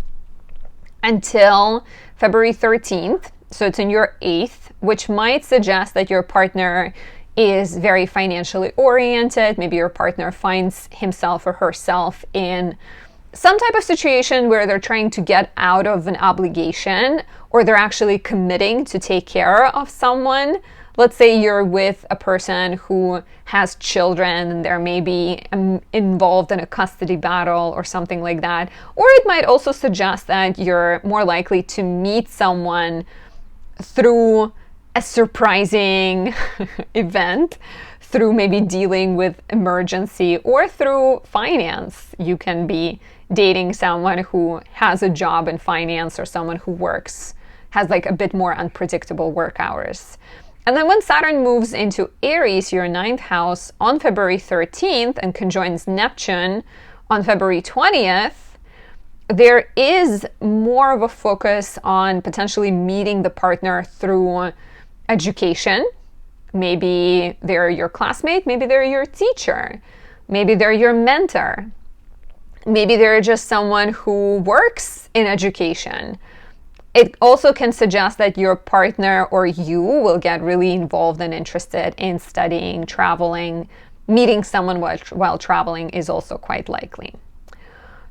until February 13th, so it's in your 8th, which might suggest that your partner is very financially oriented. Maybe your partner finds himself or herself in some type of situation where they're trying to get out of an obligation, or they're actually committing to take care of someone. Let's say you're with a person who has children and they're maybe involved in a custody battle or something like that. Or it might also suggest that you're more likely to meet someone through a surprising event, through maybe dealing with emergency, or through finance. You can be dating someone who has a job in finance, or someone who has like a bit more unpredictable work hours. And then when Saturn moves into Aries, your 9th house, on February 13th and conjoins Neptune on February 20th, there is more of a focus on potentially meeting the partner through education. Maybe they're your classmate, maybe they're your teacher, maybe they're your mentor, maybe they're just someone who works in education. It also can suggest that your partner or you will get really involved and interested in studying, traveling. Meeting someone while traveling is also quite likely.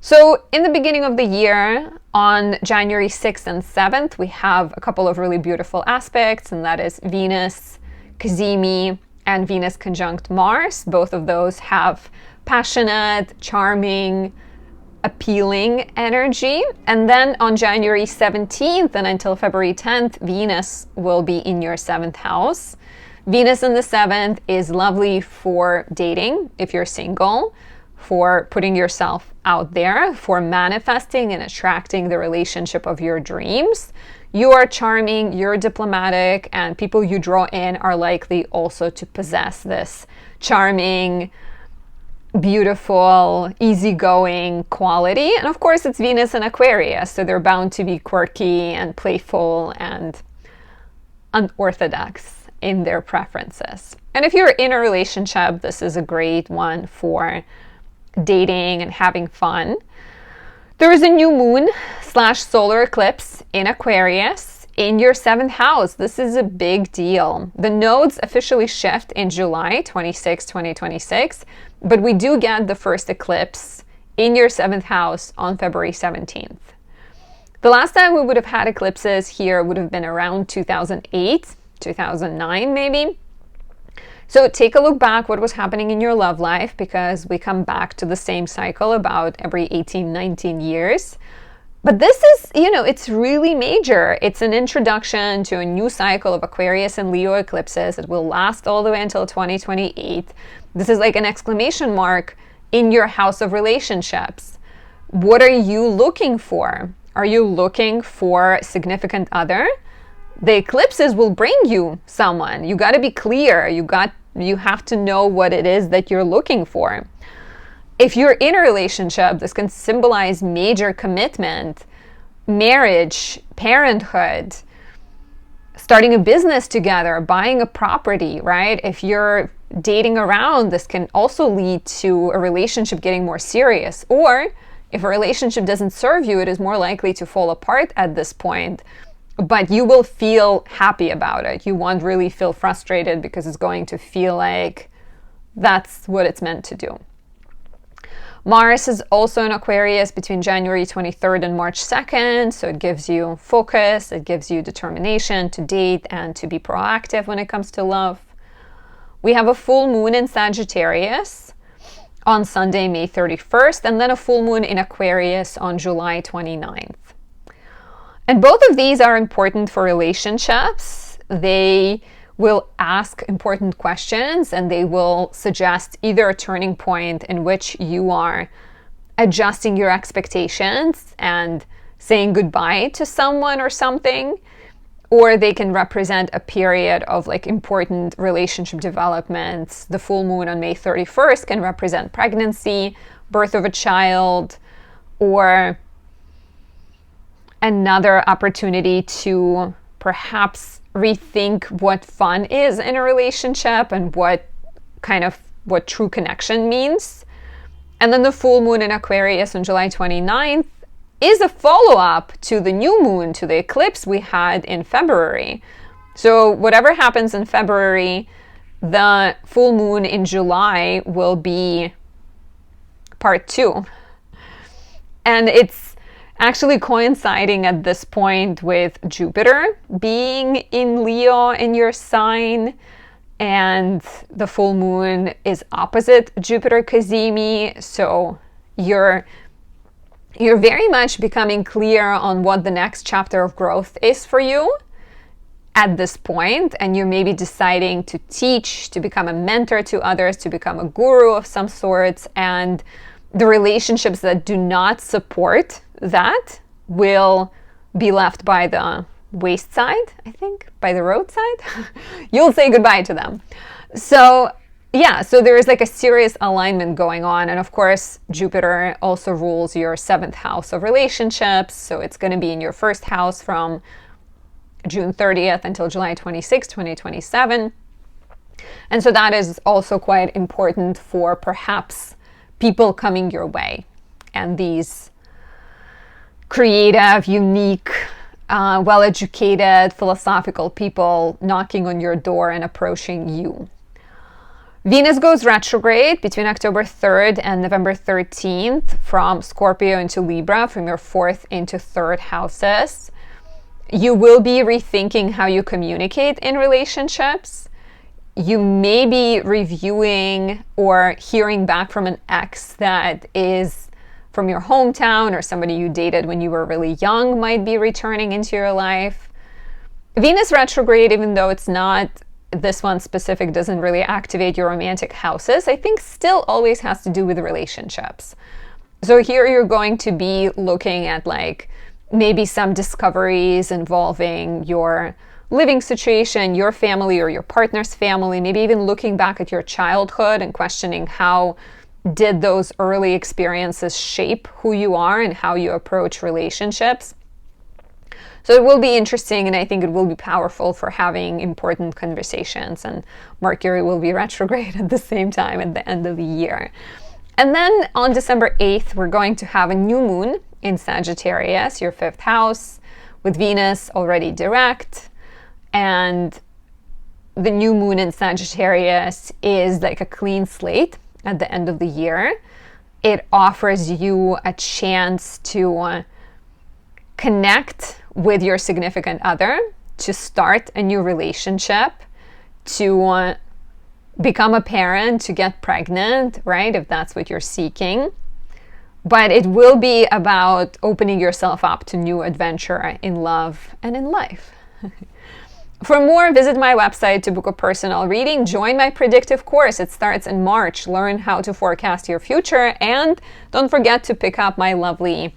So in the beginning of the year, on January 6th and 7th, we have a couple of really beautiful aspects, and that is Venus, Cazimi, and Venus conjunct Mars. Both of those have passionate, charming, appealing energy. And then on January 17th and until February 10th, Venus will be in your 7th house. Venus in the 7th is lovely for dating if you're single, for putting yourself out there, for manifesting and attracting the relationship of your dreams. You are charming, you're diplomatic, and people you draw in are likely also to possess this charming, beautiful, easygoing quality. And of course, it's Venus and Aquarius, so they're bound to be quirky and playful and unorthodox in their preferences. And if you're in a relationship, this is a great one for dating and having fun. There is a new moon / solar eclipse in Aquarius in your 7th house. This is a big deal. The nodes officially shift in July 26, 2026, but we do get the first eclipse in your 7th house on February 17th. The last time we would have had eclipses here would have been around 2008, 2009 maybe. So take a look back what was happening in your love life, because we come back to the same cycle about every 18, 19 years. But this is, it's really major. It's an introduction to a new cycle of Aquarius and Leo eclipses. It will last all the way until 2028. This is like an exclamation mark in your house of relationships. What are you looking for? Are you looking for a significant other? The eclipses will bring you someone. You got to be clear. You have to know what it is that you're looking for. If you're in a relationship, this can symbolize major commitment, marriage, parenthood, starting a business together, buying a property, right? If you're dating around, this can also lead to a relationship getting more serious. Or if a relationship doesn't serve you, it is more likely to fall apart at this point. But you will feel happy about it. You won't really feel frustrated, because it's going to feel like that's what it's meant to do. Mars is also in Aquarius between January 23rd and March 2nd, so it gives you focus, it gives you determination to date and to be proactive when it comes to love. We have a full moon in Sagittarius on Sunday, May 31st, and then a full moon in Aquarius on July 29th. And both of these are important for relationships. They will ask important questions and they will suggest either a turning point in which you are adjusting your expectations and saying goodbye to someone or something, or they can represent a period of like important relationship developments. The full moon on May 31st can represent pregnancy, birth of a child, or another opportunity to perhaps rethink what fun is in a relationship and what true connection means. And then the full moon in Aquarius on July 29th is a follow-up to the new moon, to the eclipse we had in February. So whatever happens in February, the full moon in July will be part 2. And it's actually coinciding at this point with Jupiter being in Leo in your sign, and the full moon is opposite Jupiter Cazimi, so you're very much becoming clear on what the next chapter of growth is for you at this point, and you're maybe deciding to teach, to become a mentor to others, to become a guru of some sorts, and the relationships that do not support that will be left by the wayside, I think, by the roadside. You'll say goodbye to them. So yeah, so there is like a serious alignment going on. And of course, Jupiter also rules your 7th house of relationships. So it's going to be in your 1st house from June 30th until July 26, 2027. And so that is also quite important for perhaps people coming your way and these creative, unique, well-educated, philosophical people knocking on your door and approaching you. Venus goes retrograde between October 3rd and November 13th from Scorpio into Libra, from your 4th into 3rd houses. You will be rethinking how you communicate in relationships. You may be reviewing or hearing back from an ex that is from your hometown, or somebody you dated when you were really young might be returning into your life. Venus retrograde, even though it's not this one specific, doesn't really activate your romantic houses, I think still always has to do with relationships. So here you're going to be looking at like maybe some discoveries involving your living situation, your family or your partner's family, maybe even looking back at your childhood and questioning how did those early experiences shape who you are and how you approach relationships. So it will be interesting, and I think it will be powerful for having important conversations. And Mercury will be retrograde at the same time at the end of the year. And then on December 8th, we're going to have a new moon in Sagittarius, your 5th house, with Venus already direct. And the new moon in Sagittarius is like a clean slate at the end of the year. It offers you a chance to connect with your significant other, to start a new relationship, to become a parent, to get pregnant, right? If that's what you're seeking. But it will be about opening yourself up to new adventure in love and in life. For more, visit my website to book a personal reading. Join my predictive course. It starts in March. Learn how to forecast your future. And don't forget to pick up my lovely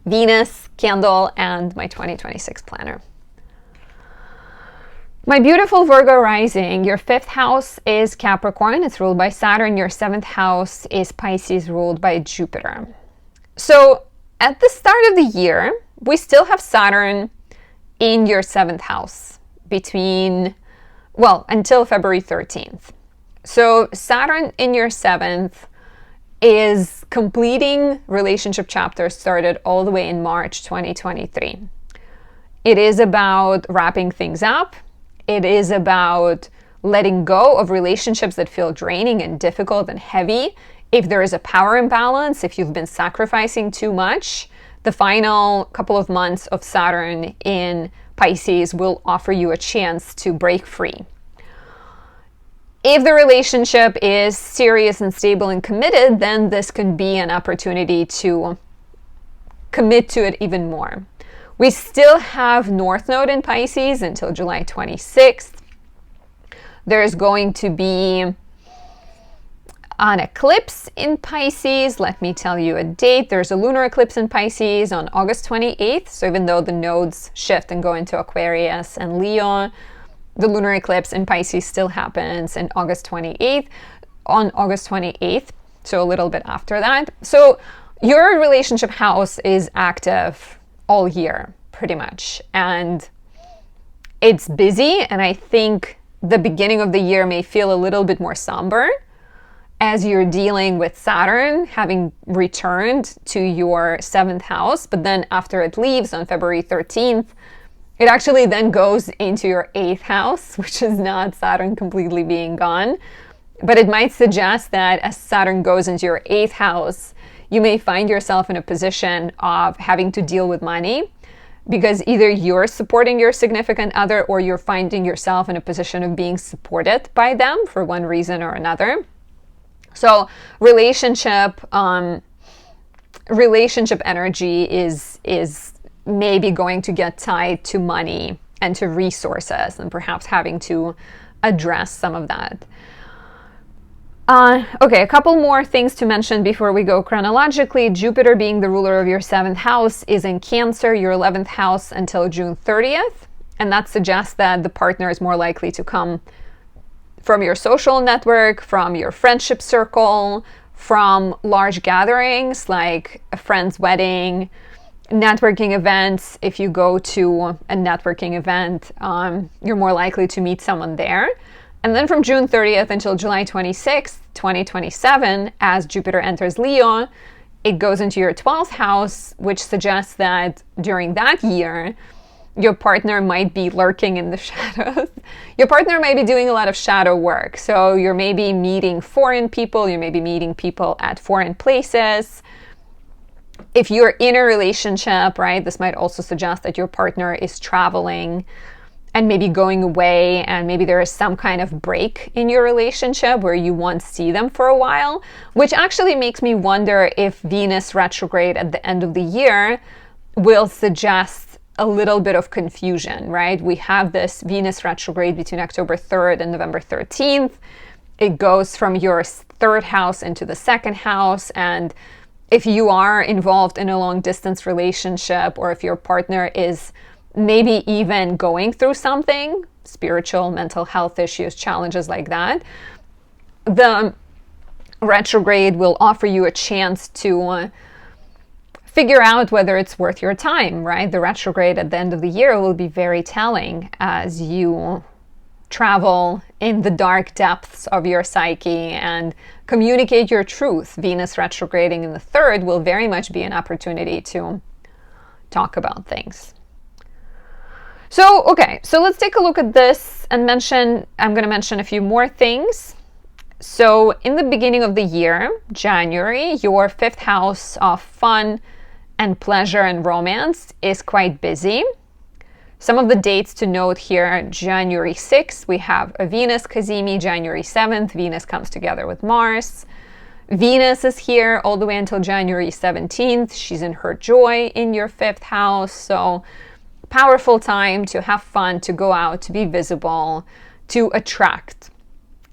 Venus candle and my 2026 planner. My beautiful Virgo rising, your 5th house is Capricorn. It's ruled by Saturn. Your 7th house is Pisces, ruled by Jupiter. So at the start of the year, we still have Saturn in your 7th house until February 13th. So Saturn in your 7th is completing relationship chapters started all the way in March 2023. It is about wrapping things up. It is about letting go of relationships that feel draining and difficult and heavy. If there is a power imbalance, if you've been sacrificing too much, the final couple of months of Saturn in Pisces will offer you a chance to break free. If the relationship is serious and stable and committed, then this can be an opportunity to commit to it even more. We still have North Node in Pisces until July 26th. There's going to be an eclipse in Pisces. Let me tell you a date. There's a lunar eclipse in Pisces on August 28th. So even though the nodes shift and go into Aquarius and Leo, the lunar eclipse in Pisces still happens on August 28th, so a little bit after that. So your relationship house is active all year, pretty much. And it's busy, and I think the beginning of the year may feel a little bit more somber as you're dealing with Saturn having returned to your 7th house. But then after it leaves on February 13th, it actually then goes into your 8th house, which is not Saturn completely being gone. But it might suggest that as Saturn goes into your 8th house, you may find yourself in a position of having to deal with money, because either you're supporting your significant other or you're finding yourself in a position of being supported by them for one reason or another. So relationship energy is maybe going to get tied to money and to resources, and perhaps having to address some of that. Okay, a couple more things to mention before we go chronologically. Jupiter, being the ruler of your 7th house, is in Cancer, your 11th house, until June 30th. And that suggests that the partner is more likely to come from your social network, from your friendship circle, from large gatherings like a friend's wedding, networking events. If you go to a networking event, you're more likely to meet someone there. And then from June 30th until July 26th, 2027, as Jupiter enters Leo, it goes into your 12th house, which suggests that during that year, your partner might be lurking in the shadows. Your partner might be doing a lot of shadow work. So you're maybe meeting foreign people, you may be meeting people at foreign places. If you're in a relationship, right, this might also suggest that your partner is traveling and maybe going away, and maybe there is some kind of break in your relationship where you won't see them for a while, which actually makes me wonder if Venus retrograde at the end of the year will suggest a little bit of confusion, right? We have this Venus retrograde between October 3rd and November 13th. It goes from your 3rd house into the 2nd house, and if you are involved in a long distance relationship, or if your partner is maybe even going through something, spiritual, mental health issues, challenges like that, the retrograde will offer you a chance to figure out whether it's worth your time, right? The retrograde at the end of the year will be very telling as you travel in the dark depths of your psyche and communicate your truth. Venus retrograding in the 3rd will very much be an opportunity to talk about things. So, okay, so let's take a look at this and I'm going to mention a few more things. So in the beginning of the year, January, your 5th house of fun and pleasure and romance is quite busy. Some of the dates to note here: January 6th, we have a Venus cazimi. January 7th, Venus comes together with Mars. Venus is here all the way until January 17th. She's in her joy in your 5th house. So powerful time to have fun, to go out, to be visible, to attract.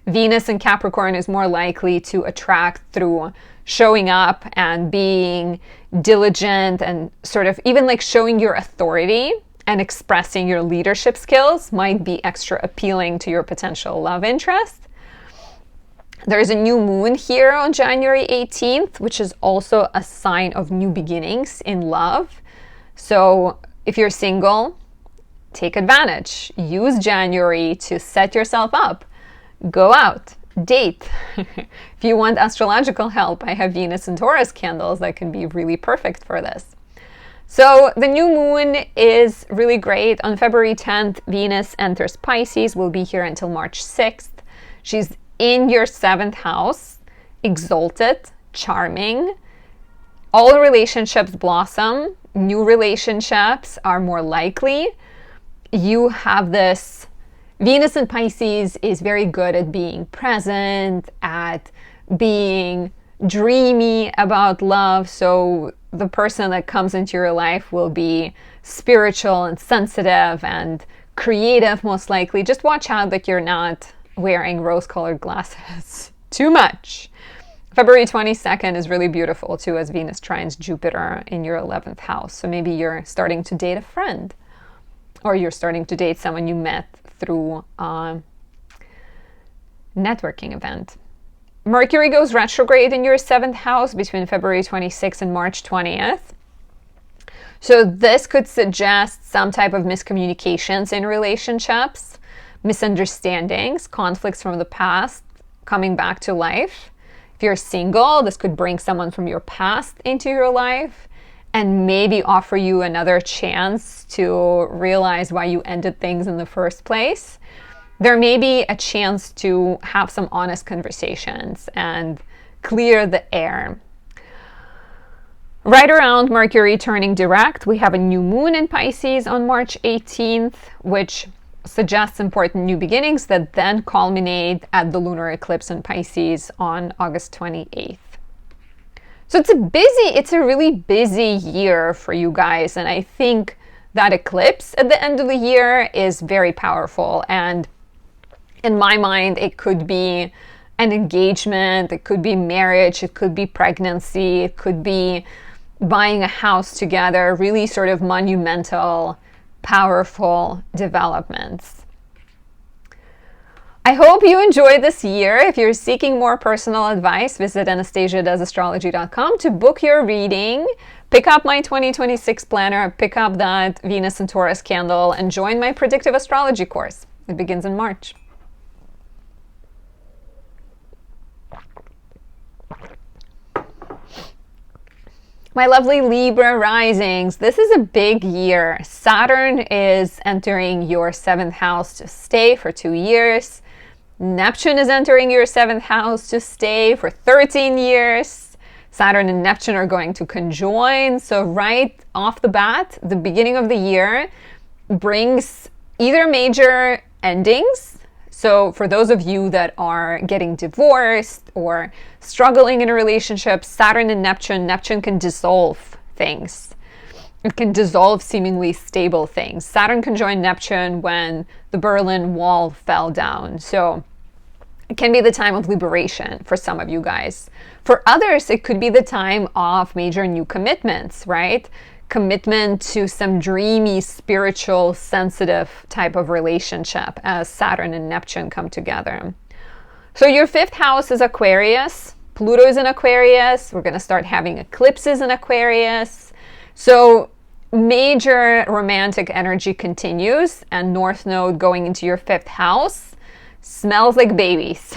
Venus in Capricorn is more likely to attract through showing up and being diligent, and sort of even like showing your authority and expressing your leadership skills might be extra appealing to your potential love interest. There's a new moon here on January 18th, which is also a sign of new beginnings in love. So if you're single, take advantage. Use January to set yourself up. Go out, date. If you want astrological help, I have Venus and Taurus candles that can be really perfect for this. So the new moon is really great. On February 10th, Venus enters Pisces, will be here until March 6th. She's in your 7th house, exalted, charming. All relationships blossom. New relationships are more likely. You have this, Venus in Pisces is very good at being present, at being dreamy about love. So the person that comes into your life will be spiritual and sensitive and creative, most likely. Just watch out that you're not wearing rose-colored glasses too much. February 22nd is really beautiful too, as Venus trines Jupiter in your 11th house. So maybe you're starting to date a friend, or you're starting to date someone you met through a networking event. Mercury goes retrograde in your 7th house between February 26th and March 20th. So this could suggest some type of miscommunications in relationships, misunderstandings, conflicts from the past coming back to life. If you're single, this could bring someone from your past into your life and maybe offer you another chance to realize why you ended things in the first place. There may be a chance to have some honest conversations and clear the air. Right around Mercury turning direct, we have a new moon in Pisces on March 18th, which suggests important new beginnings that then culminate at the lunar eclipse in Pisces on August 28th. So it's a really busy year for you guys, and I think that eclipse at the end of the year is very powerful. And in my mind, it could be an engagement, it could be marriage, it could be pregnancy, it could be buying a house together, really sort of monumental, powerful developments. I hope you enjoyed this year. If you're seeking more personal advice, visit anastasiadoesastrology.com to book your reading. Pick up my 2026 planner, pick up that Venus and Taurus candle, and join my predictive astrology course. It begins in March. My lovely Libra risings, this is a big year. Saturn is entering your 7th house to stay for 2 years. Neptune is entering your 7th house to stay for 13 years. Saturn and Neptune are going to conjoin. So right off the bat, the beginning of the year brings either major endings. So for those of you that are getting divorced or struggling in a relationship, Saturn and Neptune can dissolve things. It can dissolve seemingly stable things. Saturn conjoined Neptune when the Berlin Wall fell down. So it can be the time of liberation for some of you guys. For others, it could be the time of major new commitments, right? Commitment to some dreamy, spiritual, sensitive type of relationship as Saturn and Neptune come together. So your 5th house is Aquarius. Pluto is in Aquarius. We're going to start having eclipses in Aquarius. So major romantic energy continues, and North Node going into your 5th house smells like babies.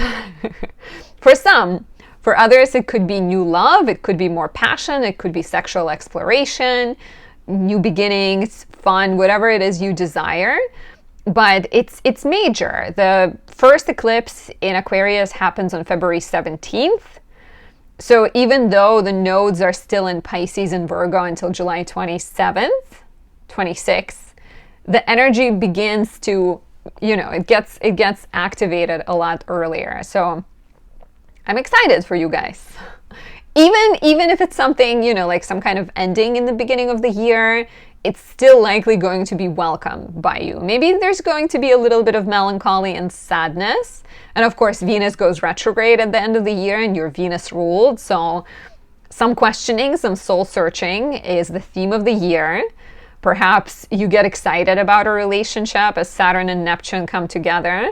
For some. For others, it could be new love, it could be more passion, it could be sexual exploration, new beginnings, fun, whatever it is you desire. But it's major. The first eclipse in Aquarius happens on February 17th. So even though the nodes are still in Pisces and Virgo until July 26th, the energy begins to, it gets activated a lot earlier. So I'm excited for you guys. Even if it's something, like some kind of ending in the beginning of the year, it's still likely going to be welcomed by you. Maybe there's going to be a little bit of melancholy and sadness. And of course, Venus goes retrograde at the end of the year and you're Venus ruled. So some questioning, some soul searching is the theme of the year. Perhaps you get excited about a relationship as Saturn and Neptune come together.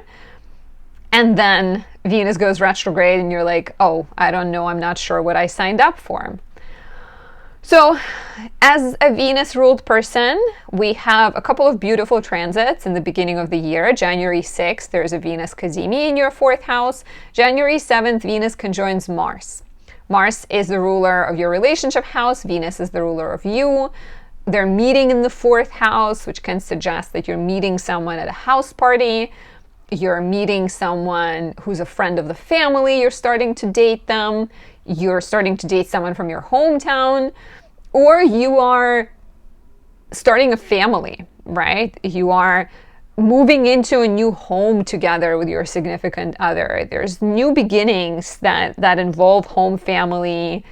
And then Venus goes retrograde and you're like, oh, I don't know, I'm not sure what I signed up for. So as a Venus-ruled person, we have a couple of beautiful transits in the beginning of the year. January 6th, there's a Venus Cazimi in your 4th house. January 7th, Venus conjoins Mars. Mars is the ruler of your relationship house. Venus is the ruler of you. They're meeting in the 4th house, which can suggest that you're meeting someone at a house party. You're meeting someone who's a friend of the family. You're starting to date them. You're starting to date someone from your hometown. Or you are starting a family, right? You are moving into a new home together with your significant other. There's new beginnings that involve home, family,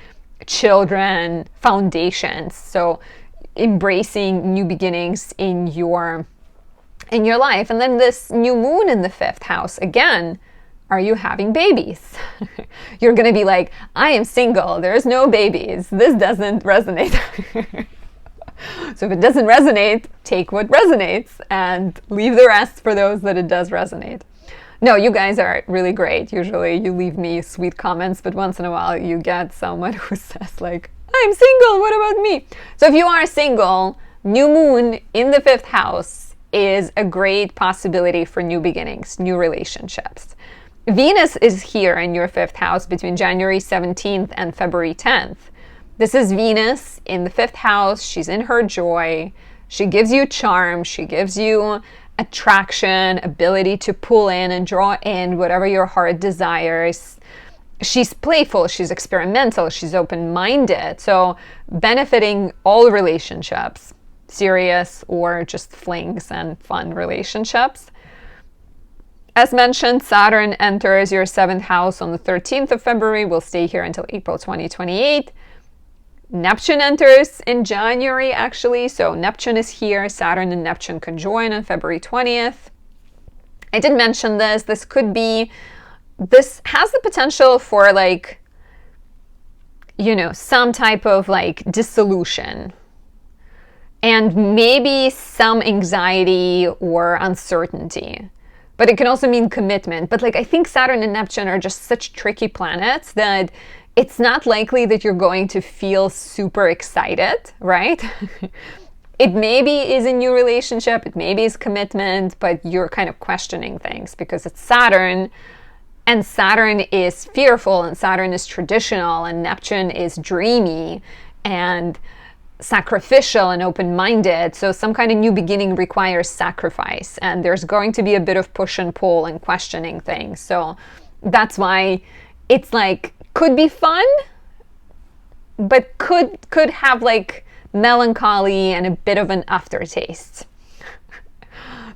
children, foundations. So embracing new beginnings in your life. And then this new moon in the 5th house, again, are you having babies? You're going to be like, I am single. There's no babies. This doesn't resonate. So if it doesn't resonate, take what resonates and leave the rest for those that it does resonate. No, you guys are really great. Usually you leave me sweet comments, but once in a while you get someone who says like, I'm single, what about me? So if you are single, new moon in the 5th house is a great possibility for new beginnings, new relationships. Venus is here in your 5th house between January 17th and February 10th. This is Venus in the 5th house. She's in her joy. She gives you charm. She gives you attraction, ability to pull in and draw in whatever your heart desires. She's playful. She's experimental. She's open-minded. So benefiting all relationships, serious or just flings and fun relationships. As mentioned, Saturn enters your 7th house on the 13th of February. Will stay here until April 2028. Neptune enters in January, actually. So Neptune is here. Saturn and Neptune conjoin on February 20th. I did mention this. This has the potential for like, some type of like dissolution. And maybe some anxiety or uncertainty. But it can also mean commitment. But like, I think Saturn and Neptune are just such tricky planets that it's not likely that you're going to feel super excited, right? It maybe is a new relationship, it maybe is commitment, but you're kind of questioning things because it's Saturn, and Saturn is fearful, and Saturn is traditional, and Neptune is dreamy and sacrificial and open-minded. So some kind of new beginning requires sacrifice, and there's going to be a bit of push and pull and questioning things. So that's why it's like, could be fun, but could have like melancholy and a bit of an aftertaste.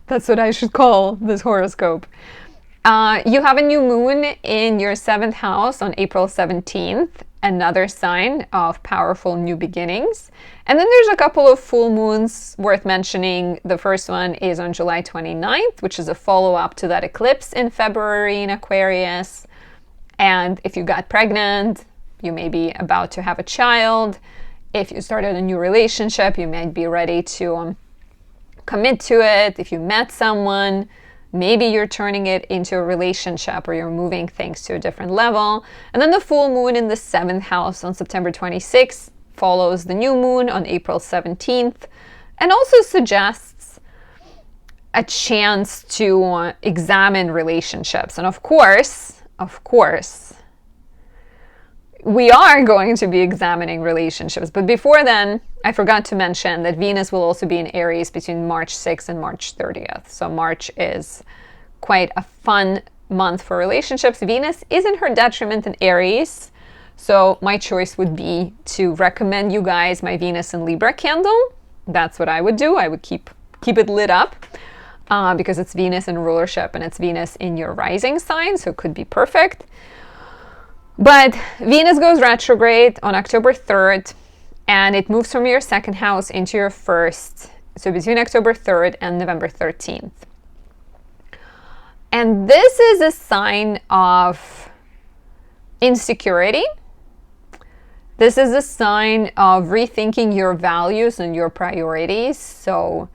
That's what I should call this horoscope. You have a new moon in your 7th house on April 17th, another sign of powerful new beginnings. And then there's a couple of full moons worth mentioning. The first one is on July 29th, which is a follow-up to that eclipse in February in Aquarius. And if you got pregnant, you may be about to have a child. If you started a new relationship, you might be ready to commit to it. If you met someone, maybe you're turning it into a relationship or you're moving things to a different level. And then the full moon in the 7th house on September 26th follows the new moon on April 17th and also suggests a chance to examine relationships. And of course, we are going to be examining relationships. But before then, I forgot to mention that Venus will also be in Aries between March 6th and March 30th. So March is quite a fun month for relationships. Venus is in her detriment in Aries. So my choice would be to recommend you guys my Venus in Libra candle. That's what I would do. I would keep it lit up. Because it's Venus in rulership and it's Venus in your rising sign, so it could be perfect. But Venus goes retrograde on October 3rd, and it moves from your 2nd house into your 1st, so between October 3rd and November 13th. And this is a sign of insecurity. This is a sign of rethinking your values and your priorities. So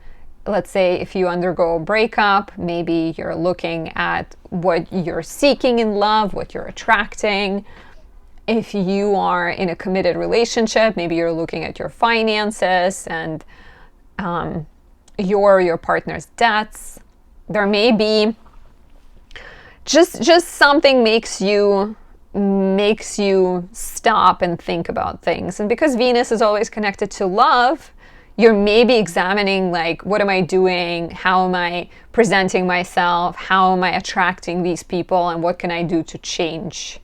let's say if you undergo a breakup, maybe you're looking at what you're seeking in love, what you're attracting. If you are in a committed relationship, maybe you're looking at your finances and your partner's debts. There may be just something makes you stop and think about things. And because Venus is always connected to love, you're maybe examining like, what am I doing? How am I presenting myself? How am I attracting these people? And what can I do to change?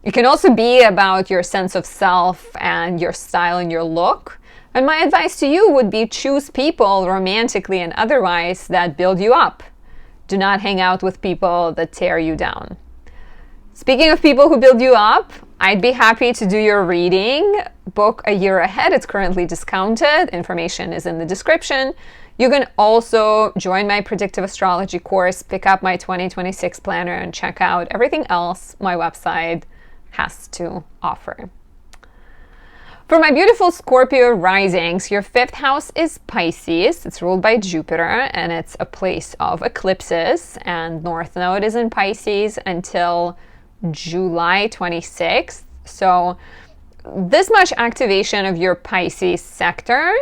It can also be about your sense of self and your style and your look. And my advice to you would be choose people, romantically and otherwise, that build you up. Do not hang out with people that tear you down. Speaking of people who build you up, I'd be happy to do your reading. Book a year ahead. It's currently discounted. Information is in the description. You can also join my predictive astrology course, pick up my 2026 planner, and check out everything else my website has to offer. For my beautiful Scorpio risings, your 5th house is Pisces. It's ruled by Jupiter, and it's a place of eclipses. And North Node is in Pisces until July 26th. So this much activation of your Pisces sector,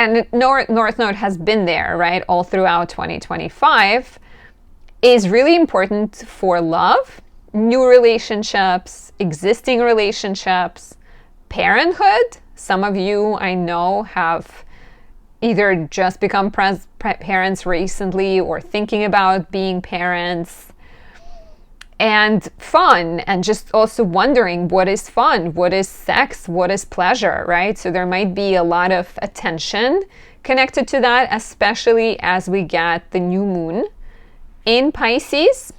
and North Node has been there, right, all throughout 2025, is really important for love, new relationships, existing relationships, parenthood. Some of you I know have either just become parents recently or thinking about being parents. And fun, and just also wondering what is fun, what is sex, what is pleasure, right? So there might be a lot of attention connected to that, especially as we get the new moon in Pisces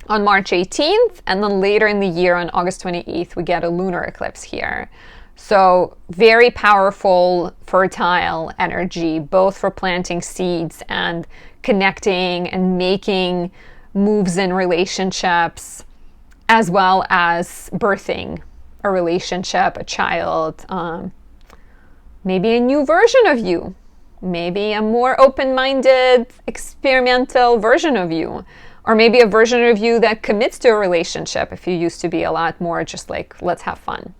on March 18th, and then later in the year on August 28th, we get a lunar eclipse here. So very powerful, fertile energy, both for planting seeds and connecting and making moves in relationships, as well as birthing a relationship, a child, maybe a new version of you, maybe a more open-minded, experimental version of you, or maybe a version of you that commits to a relationship if you used to be a lot more just like, let's have fun.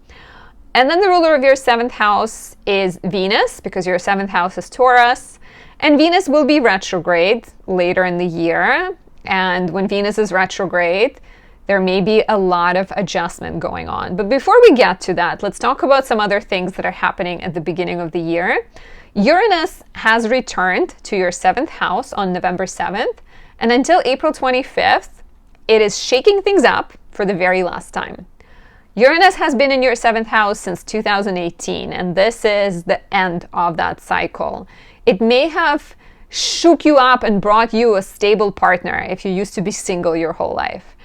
And then the ruler of your 7th house is Venus, because your 7th house is Taurus, and Venus will be retrograde later in the year. And when Venus is retrograde, there may be a lot of adjustment going on. But before we get to that, let's talk about some other things that are happening at the beginning of the year. Uranus has returned to your 7th house on November 7th. And until April 25th, it is shaking things up for the very last time. Uranus has been in your 7th house since 2018, and this is the end of that cycle. It may have shook you up and brought you a stable partner if you used to be single your whole life.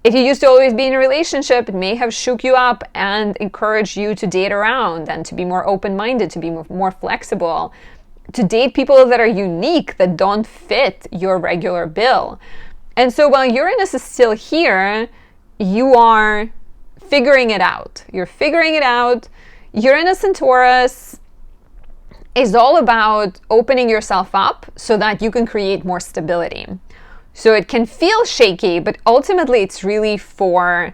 If you used to always be in a relationship, it may have shook you up and encouraged you to date around and to be more open-minded, to be more flexible, to date people that are unique, that don't fit your regular bill. And so while Uranus is still here, you are figuring it out. You're figuring it out. Uranus and Taurus is all about opening yourself up so that you can create more stability. So it can feel shaky, but ultimately it's really for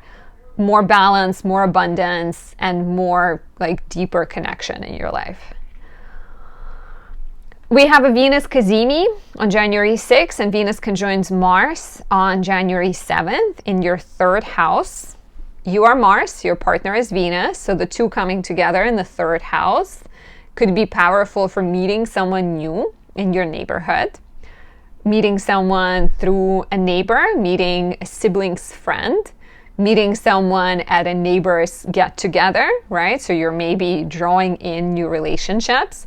more balance, more abundance, and more like deeper connection in your life. We have a Venus Cazimi on January 6th, and Venus conjoins Mars on January 7th in your 3rd house. You are Mars, your partner is Venus, so the two coming together in the 3rd house could be powerful for meeting someone new in your neighborhood, meeting someone through a neighbor, meeting a sibling's friend, meeting someone at a neighbor's get-together, right? So you're maybe drawing in new relationships.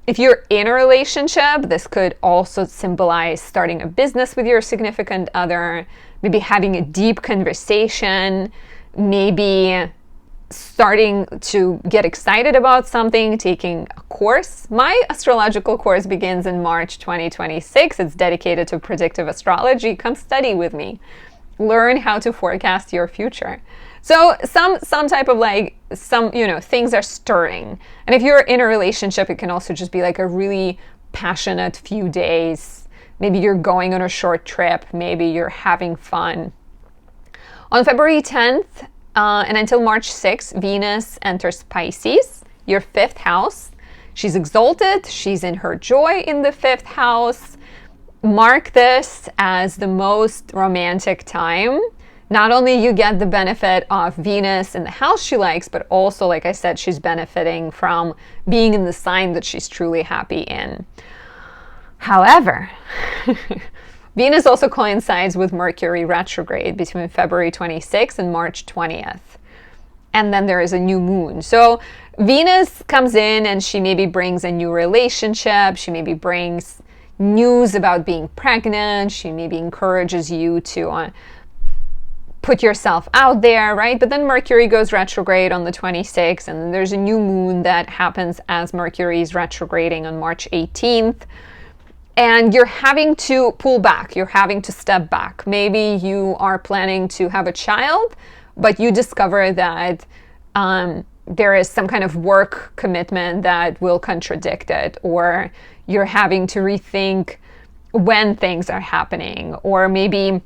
If you're in a relationship, this could also symbolize starting a business with your significant other, maybe having a deep conversation, maybe starting to get excited about something, taking a course. My astrological course begins in March 2026. It's dedicated to predictive astrology. Come study with me. Learn how to forecast your future. So some type of things are stirring. And if you're in a relationship, it can also just be like a really passionate few days. Maybe you're going on a short trip. Maybe you're having fun. On February 10th, and until March 6th, Venus enters Pisces, your 5th house. She's exalted. She's in her joy in the 5th house. Mark this as the most romantic time not only you get the benefit of Venus in the house she likes, but also, like I said, she's benefiting from being in the sign that she's truly happy in. However, Venus also coincides with Mercury retrograde between February 26th and March 20th. And then there is a new moon. So Venus comes in and she maybe brings a new relationship. She maybe brings news about being pregnant. She maybe encourages you to put yourself out there, right? But then Mercury goes retrograde on the 26th, and then there's a new moon that happens as Mercury is retrograding on March 18th. And you're having to pull back. You're having to step back. Maybe you are planning to have a child, but you discover that there is some kind of work commitment that will contradict it, or you're having to rethink when things are happening, or maybe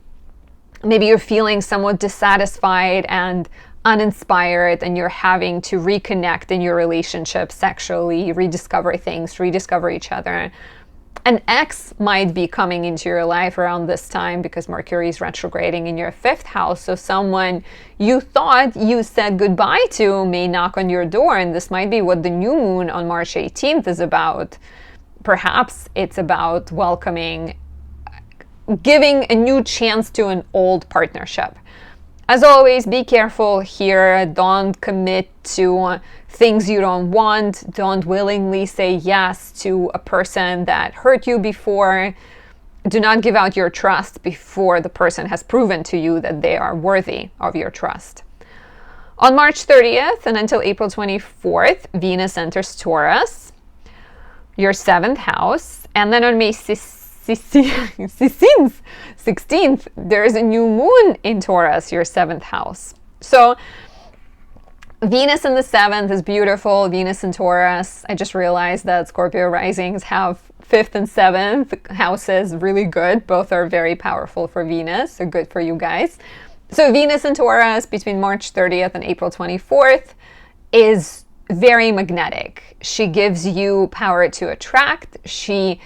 you're feeling somewhat dissatisfied and uninspired, and you're having to reconnect in your relationship sexually, rediscover things, rediscover each other. An ex might be coming into your life around this time because Mercury is retrograding in your 5th house. So someone you thought you said goodbye to may knock on your door, and this might be what the new moon on March 18th is about. Perhaps it's about welcoming, giving a new chance to an old partnership. As always, be careful here. Don't commit to things you don't want. Don't willingly say yes to a person that hurt you before. Do not give out your trust before the person has proven to you that they are worthy of your trust. On March 30th and until April 24th, Venus enters Taurus, your 7th house. And then on May 16th, there is a new moon in Taurus, your 7th house. So Venus in the 7th is beautiful. Venus in Taurus. I just realized that Scorpio risings have 5th and 7th houses really good. Both are very powerful for Venus, so good for you guys. So Venus in Taurus between March 30th and April 24th is very magnetic. She gives you power to attract. She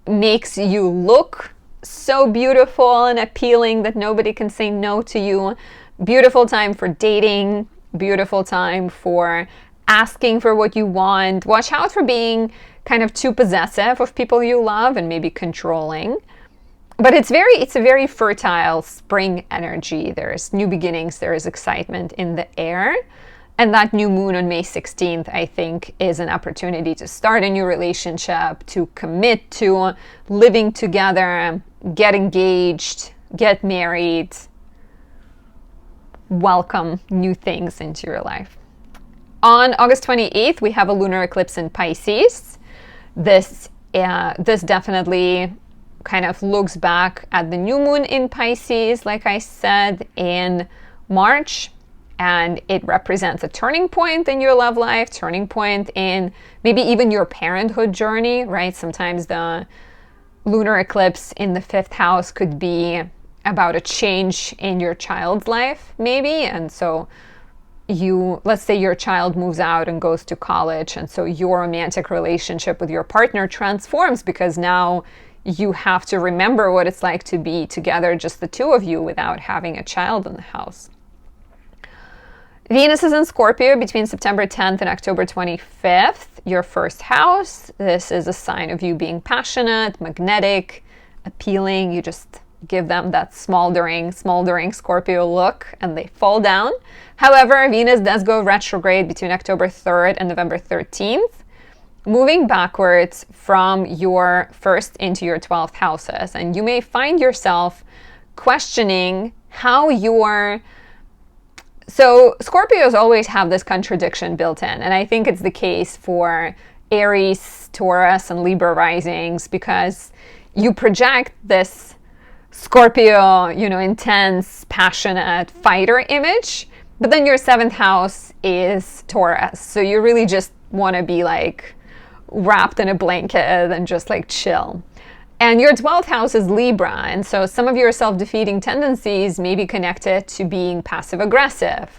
makes you look so beautiful and appealing that nobody can say no to you. Beautiful time for dating. Beautiful time for asking for what you want. Watch out for being kind of too possessive of people you love and maybe controlling. But it's a very fertile spring energy. There's new beginnings, there is excitement in the air. And that new moon on May 16th, I think, is an opportunity to start a new relationship, to commit to living together, get engaged, get married, welcome new things into your life. On August 28th, we have a lunar eclipse in Pisces. This definitely kind of looks back at the new moon in Pisces, like I said, in March. And it represents a turning point in your love life, turning point in maybe even your parenthood journey, right? Sometimes the lunar eclipse in the 5th house could be about a change in your child's life, maybe. And so let's say your child moves out and goes to college, and so your romantic relationship with your partner transforms because now you have to remember what it's like to be together, just the two of you, without having a child in the house. Venus is in Scorpio between September 10th and October 25th, your 1st house. This is a sign of you being passionate, magnetic, appealing. You just give them that smoldering Scorpio look and they fall down. However, Venus does go retrograde between October 3rd and November 13th, moving backwards from your 1st into your 12th houses. And you may find yourself questioning how So Scorpios always have this contradiction built in, and I think it's the case for Aries, Taurus, and Libra risings, because you project this Scorpio, intense, passionate fighter image, but then your 7th house is Taurus, so you really just want to be like wrapped in a blanket and just like chill. And your 12th house is Libra, and so some of your self-defeating tendencies may be connected to being passive-aggressive,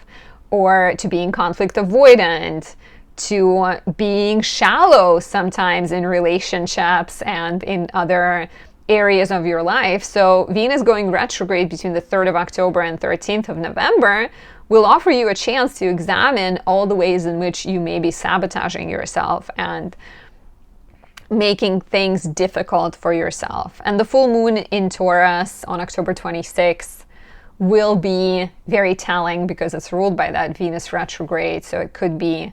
or to being conflict avoidant, to being shallow sometimes in relationships and in other areas of your life. So Venus going retrograde between the 3rd of October and 13th of November will offer you a chance to examine all the ways in which you may be sabotaging yourself and making things difficult for yourself. And the full moon in Taurus on October 26th will be very telling because it's ruled by that Venus retrograde. So it could be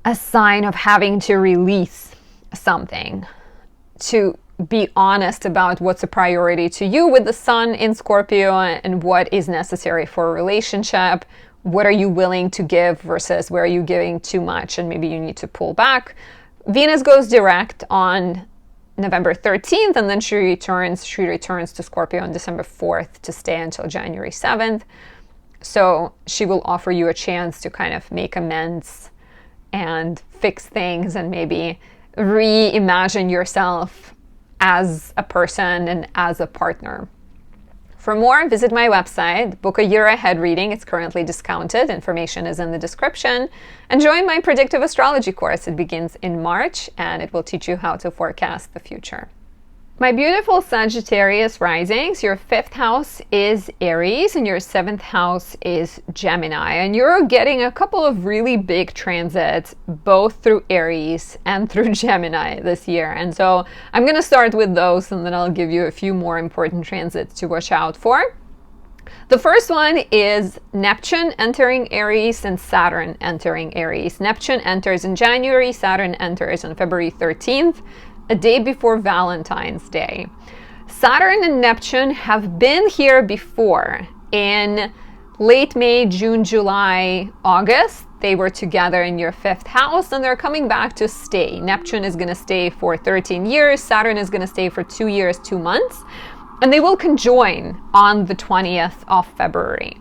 a sign of having to release something, to be honest about what's a priority to you with the sun in Scorpio and what is necessary for a relationship. What are you willing to give versus where are you giving too much and maybe you need to pull back. Venus goes direct on November 13th and then she returns to Scorpio on December 4th to stay until January 7th. So she will offer you a chance to kind of make amends and fix things and maybe reimagine yourself as a person and as a partner. For more, visit my website, book a year ahead reading. It's currently discounted. Information is in the description. And join my predictive astrology course. It begins in March and it will teach you how to forecast the future. My beautiful Sagittarius risings, your 5th house is Aries and your 7th house is Gemini. And you're getting a couple of really big transits, both through Aries and through Gemini this year. And so I'm going to start with those and then I'll give you a few more important transits to watch out for. The first one is Neptune entering Aries and Saturn entering Aries. Neptune enters in January, Saturn enters on February 13th. A day before Valentine's Day. Saturn and Neptune have been here before. In late May, June, July, August, they were together in your 5th house and they're coming back to stay. Neptune is going to stay for 13 years. Saturn is going to stay for 2 years, 2 months. And they will conjoin on the 20th of February.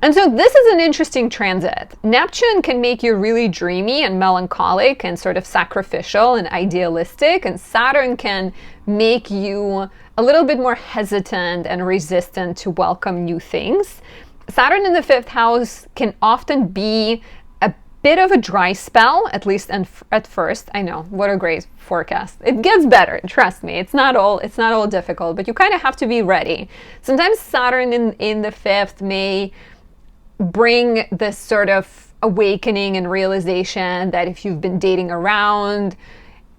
And so this is an interesting transit. Neptune can make you really dreamy and melancholic and sort of sacrificial and idealistic, and Saturn can make you a little bit more hesitant and resistant to welcome new things. Saturn in the 5th house can often be a bit of a dry spell, at least at first. I know, what a great forecast. It gets better, trust me. It's not all difficult, but you kind of have to be ready. Sometimes Saturn in the 5th may bring this sort of awakening and realization that if you've been dating around,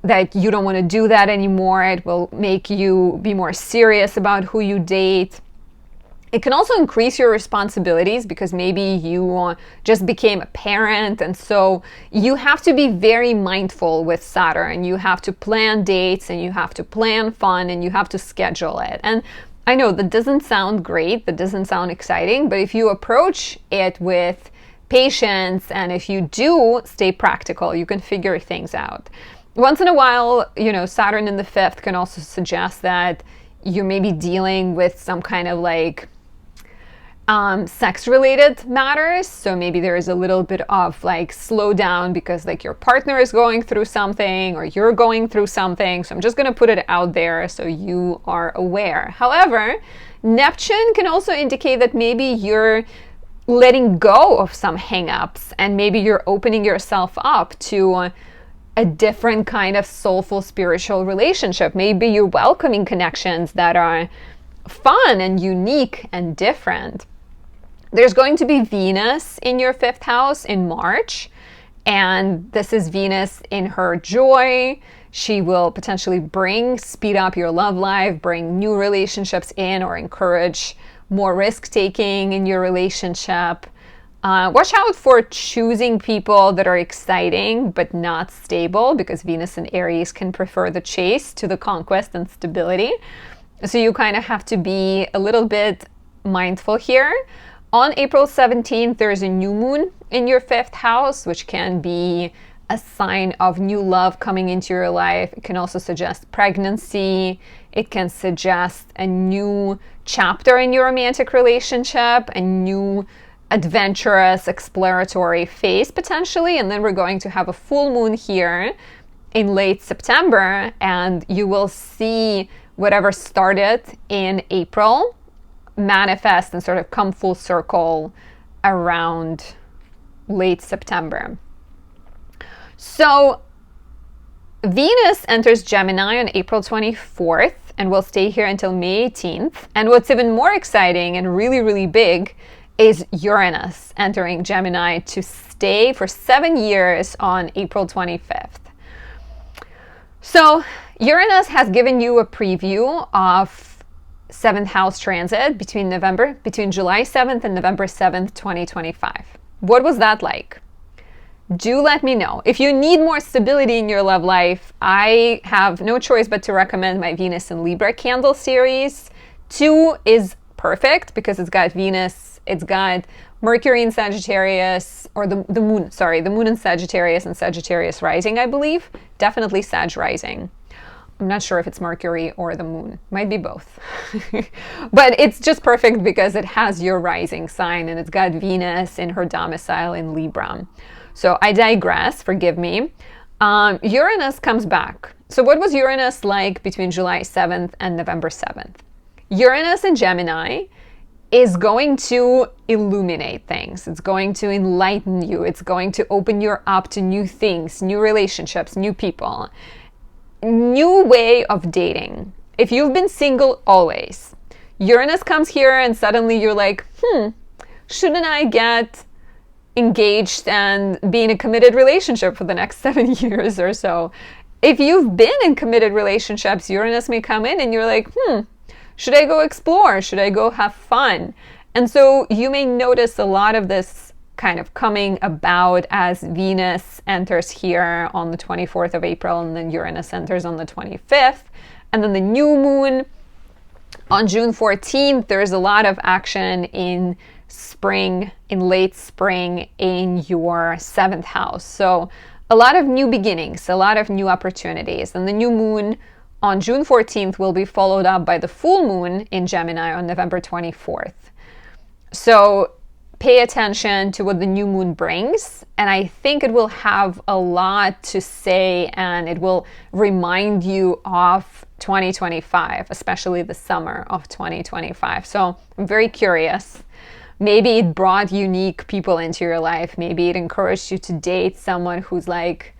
that you don't want to do that anymore. It will make you be more serious about who you date. It can also increase your responsibilities because maybe you just became a parent, and so you have to be very mindful with Saturn. You have to plan dates and you have to plan fun and you have to schedule it. And I know that doesn't sound great, that doesn't sound exciting, but if you approach it with patience and if you do stay practical, you can figure things out. Once in a while, Saturn in the 5th can also suggest that you may be dealing with some kind of like sex-related matters. So maybe there is a little bit of like slow down because like your partner is going through something or you're going through something. So I'm just going to put it out there so you are aware. However, Neptune can also indicate that maybe you're letting go of some hang-ups and maybe you're opening yourself up to a different kind of soulful spiritual relationship. Maybe you're welcoming connections that are fun and unique and different. There's going to be Venus in your 5th house in March, and this is Venus in her joy. She will potentially speed up your love life, bring new relationships in, or encourage more risk-taking in your relationship. Watch out for choosing people that are exciting but not stable, because Venus in Aries can prefer the chase to the conquest and stability. So you kind of have to be a little bit mindful here. On April 17th, there's a new moon in your 5th house, which can be a sign of new love coming into your life. It can also suggest pregnancy. It can suggest a new chapter in your romantic relationship, a new adventurous, exploratory phase potentially. And then we're going to have a full moon here in late September, and you will see whatever started in April manifest and sort of come full circle around late September. So Venus enters Gemini on April 24th and will stay here until May 18th. And what's even more exciting and really, really big is Uranus entering Gemini to stay for 7 years on April 25th. So Uranus has given you a preview of 7th house transit between July 7th and November 7th, 2025. What was that like? Do let me know. If you need more stability in your love life, I have no choice but to recommend my Venus and Libra candle series. 2 is perfect because it's got Venus, it's got Mercury in Sagittarius, or the moon in Sagittarius and Sagittarius rising, I believe. Definitely Sag rising. I'm not sure if it's Mercury or the moon. Might be both. But it's just perfect because it has your rising sign and it's got Venus in her domicile in Libra. So I digress, forgive me. Uranus comes back. So what was Uranus like between July 7th and November 7th? Uranus in Gemini is going to illuminate things. It's going to enlighten you. It's going to open you up to new things, new relationships, new people, new way of dating. If you've been single always, Uranus comes here and suddenly you're like, shouldn't I get engaged and be in a committed relationship for the next 7 years or so? If you've been in committed relationships, Uranus may come in and you're like, should I go explore? Should I go have fun? And so you may notice a lot of this kind of coming about as Venus enters here on the 24th of April, and then Uranus enters on the 25th. And then the new moon on June 14th, there's a lot of action in spring, in late spring, in your 7th house. So a lot of new beginnings, a lot of new opportunities. And the new moon on June 14th will be followed up by the full moon in Gemini on November 24th. So pay attention to what the new moon brings, and I think it will have a lot to say and it will remind you of 2025, especially the summer of 2025. So I'm very curious. Maybe it brought unique people into your life. Maybe it encouraged you to date someone who's like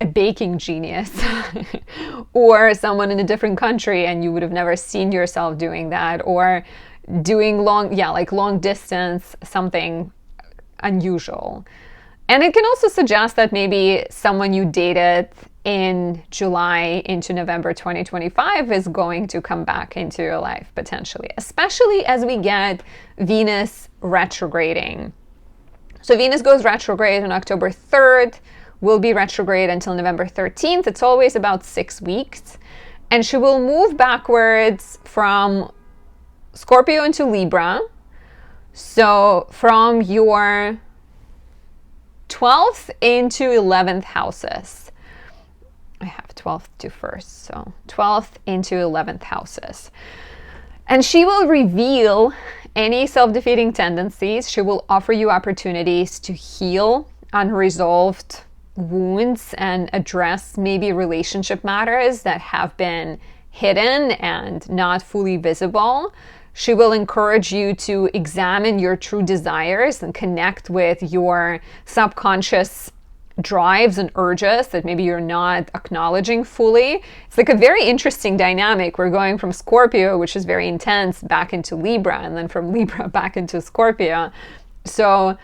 a baking genius or someone in a different country and you would have never seen yourself doing that, or doing long distance, something unusual. And it can also suggest that maybe someone you dated in July into November 2025 is going to come back into your life potentially, especially as we get Venus retrograding. So Venus goes retrograde on October 3rd, will be retrograde until November 13th. It's always about 6 weeks. And she will move backwards from Scorpio into Libra. So from your 12th into 11th houses. I have 12th to 1st, so 12th into 11th houses. And she will reveal any self-defeating tendencies. She will offer you opportunities to heal unresolved wounds and address maybe relationship matters that have been hidden and not fully visible. She will encourage you to examine your true desires and connect with your subconscious drives and urges that maybe you're not acknowledging fully. It's like a very interesting dynamic. We're going from Scorpio, which is very intense, back into Libra, and then from Libra back into Scorpio. So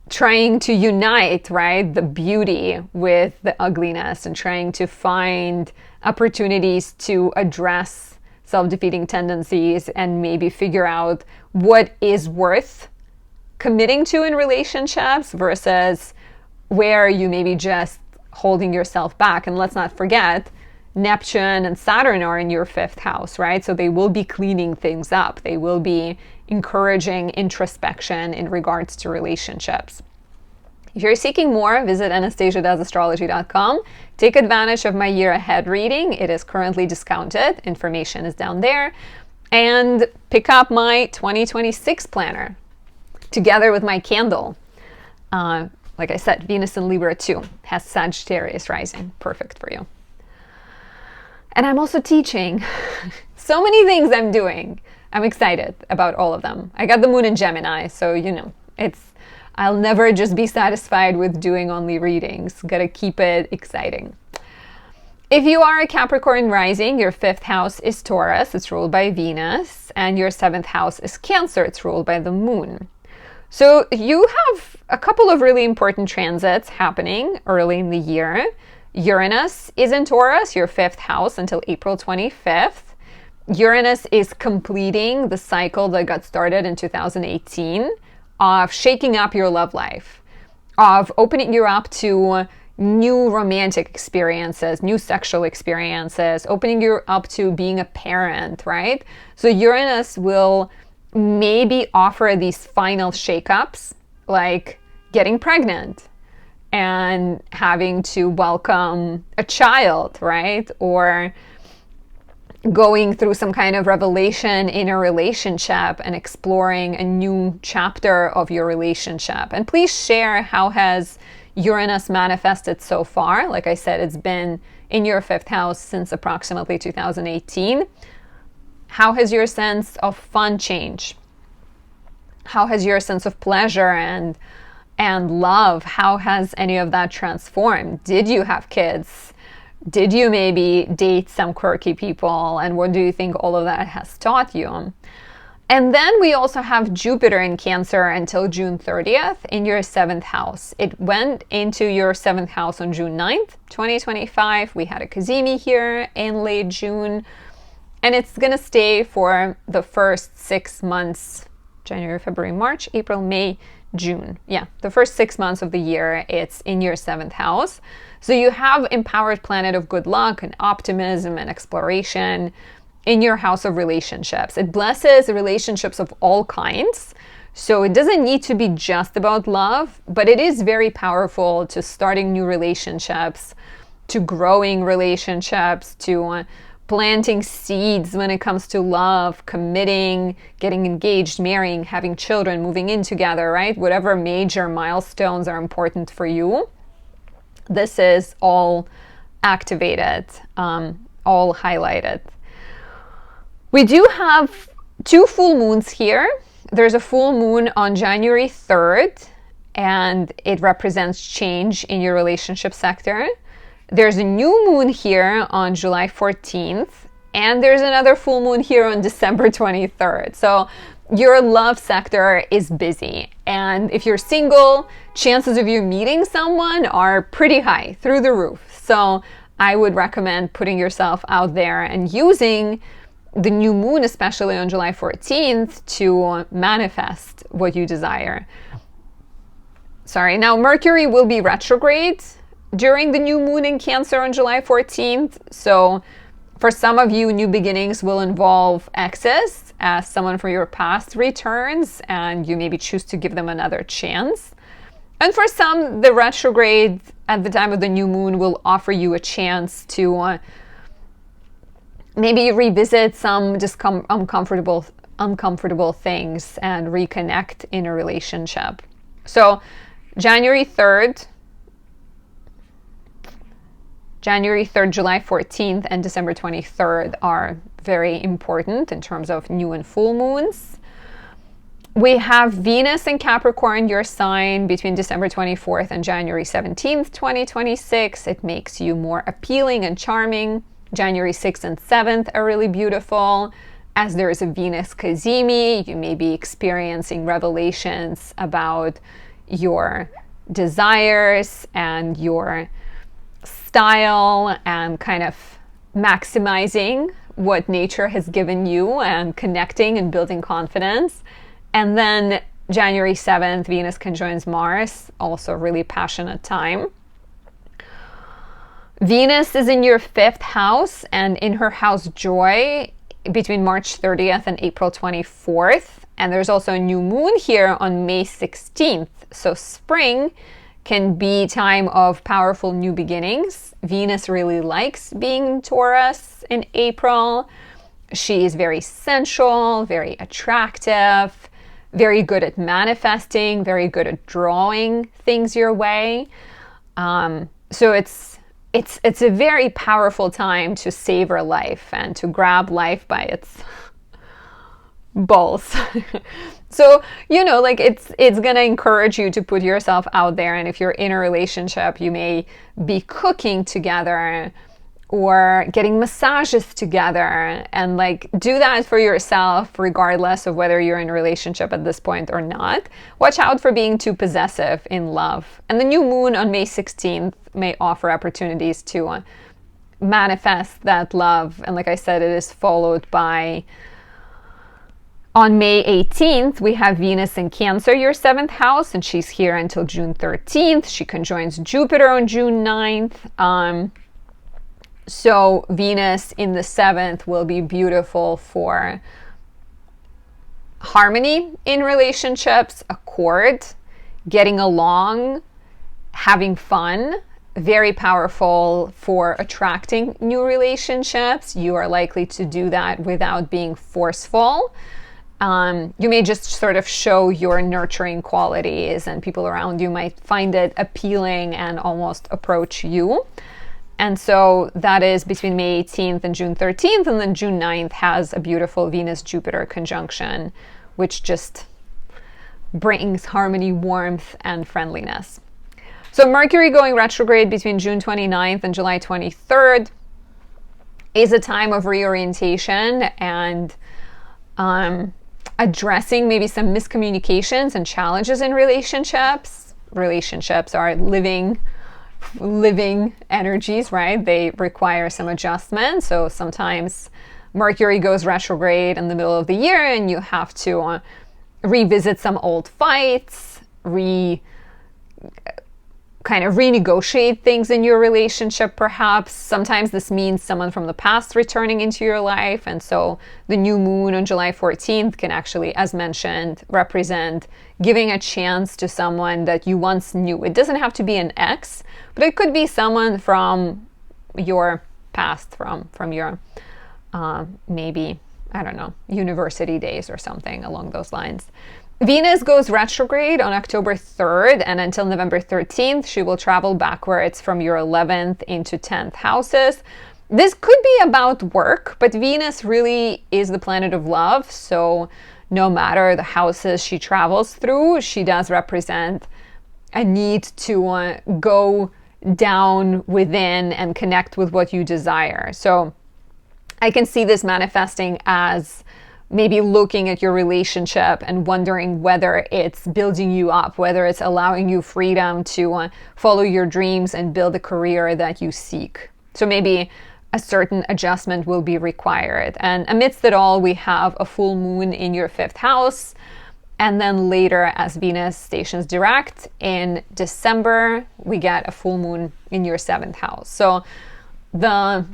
trying to unite, right, the beauty with the ugliness and trying to find opportunities to address self-defeating tendencies and maybe figure out what is worth committing to in relationships versus where you may be just holding yourself back. And let's not forget, Neptune and Saturn are in your 5th house, right? So they will be cleaning things up. They will be encouraging introspection in regards to relationships. If you're seeking more, visit anastasiadoesastrology.com. Take advantage of my year ahead reading. It is currently discounted. Information is down there. And pick up my 2026 planner together with my candle. Like I said, Venus in Libra too has Sagittarius rising. Perfect for you. And I'm also teaching. So many things I'm doing. I'm excited about all of them. I got the moon in Gemini, so you know, it's I'll never just be satisfied with doing only readings. Gotta keep it exciting. If you are a Capricorn rising, your 5th house is Taurus, it's ruled by Venus, and your 7th house is Cancer, it's ruled by the moon. So you have a couple of really important transits happening early in the year. Uranus is in Taurus, your 5th house, until April 25th. Uranus is completing the cycle that got started in 2018 of shaking up your love life, of opening you up to new romantic experiences, new sexual experiences, opening you up to being a parent, right? So Uranus will maybe offer these final shakeups, like getting pregnant and having to welcome a child, right? Or going through some kind of revelation in a relationship and exploring a new chapter of your relationship. And please share, how has Uranus manifested so far? Like I said, it's been in your 5th house since approximately 2018. How has your sense of fun changed? How has your sense of pleasure and love, how has any of that transformed? Did you have kids? Did you maybe date some quirky people? And what do you think all of that has taught you? And then we also have Jupiter in Cancer until June 30th in your 7th house. It went into your 7th house on June 9th, 2025. We had a cazimi here in late June. And it's going to stay for the first 6 months, January, February, March, April, May, June. Yeah, the first 6 months of the year, it's in your 7th house. So you have empowered planet of good luck and optimism and exploration in your house of relationships. It blesses relationships of all kinds. So it doesn't need to be just about love, but it is very powerful to starting new relationships, to growing relationships, to planting seeds when it comes to love, committing, getting engaged, marrying, having children, moving in together, right? Whatever major milestones are important for you, this is all activated, all highlighted. We do have 2 full moons here. There's a full moon on January 3rd, and it represents change in your relationship sector. There's a new moon here on July 14th, and there's another full moon here on December 23rd. So your love sector is busy. And if you're single, chances of you meeting someone are pretty high, through the roof. So I would recommend putting yourself out there and using the new moon, especially on July 14th, to manifest what you desire. Sorry, now Mercury will be retrograde during the new moon in Cancer on July 14th. So for some of you, new beginnings will involve exes, as someone from your past returns and you maybe choose to give them another chance. And for some, the retrograde at the time of the new moon will offer you a chance to maybe revisit some uncomfortable things and reconnect in a relationship. So January 3rd, July 14th, and December 23rd are very important in terms of new and full moons. We have Venus in Capricorn, your sign, between December 24th and January 17th, 2026. It makes you more appealing and charming. January 6th and 7th are really beautiful. As there is a Venus cazimi, you may be experiencing revelations about your desires and your style and kind of maximizing what nature has given you and connecting and building confidence. And then January 7th, Venus conjoins Mars, also a really passionate time. Venus is in your 5th house and in her house Joy between March 30th and April 24th. And there's also a new moon here on May 16th. So spring can be time of powerful new beginnings. Venus really likes being in Taurus in April. She is very sensual, very attractive, very good at manifesting, very good at drawing things your way. So it's a very powerful time to savor life and to grab life by its balls. So, you know, like it's going to encourage you to put yourself out there. And if you're in a relationship, you may be cooking together or getting massages together, and like do that for yourself regardless of whether you're in a relationship at this point or not. Watch out for being too possessive in love. And the new moon on May 16th may offer opportunities to manifest that love. And like I said, it is followed by, on May 18th, we have Venus in Cancer, your 7th house, and she's here until June 13th. She conjoins Jupiter on June 9th. So Venus in the 7th will be beautiful for harmony in relationships, accord, getting along, having fun. Very powerful for attracting new relationships. You are likely to do that without being forceful. You may just sort of show your nurturing qualities, and people around you might find it appealing and almost approach you. And so that is between May 18th and June 13th, and then June 9th has a beautiful Venus-Jupiter conjunction, which just brings harmony, warmth, and friendliness. So Mercury going retrograde between June 29th and July 23rd is a time of reorientation and addressing maybe some miscommunications and challenges in relationships. Relationships are living energies, right? They require some adjustment. So sometimes Mercury goes retrograde in the middle of the year and you have to revisit some old fights, kind of renegotiate things in your relationship, perhaps. Sometimes this means someone from the past returning into your life. And so the new moon on July 14th can actually, as mentioned, represent giving a chance to someone that you once knew. It doesn't have to be an ex, but it could be someone from your past, from your maybe, I don't know, university days or something along those lines. Venus goes retrograde on October 3rd, and until November 13th, she will travel backwards from your 11th into 10th houses. This could be about work, but Venus really is the planet of love. So no matter the houses she travels through, she does represent a need to go down within and connect with what you desire. So I can see this manifesting as maybe looking at your relationship and wondering whether it's building you up, whether it's allowing you freedom to follow your dreams and build a career that you seek. So maybe a certain adjustment will be required. And amidst it all, we have a full moon in your 5th house. And then later, as Venus stations direct in December, we get a full moon in your 7th house. So the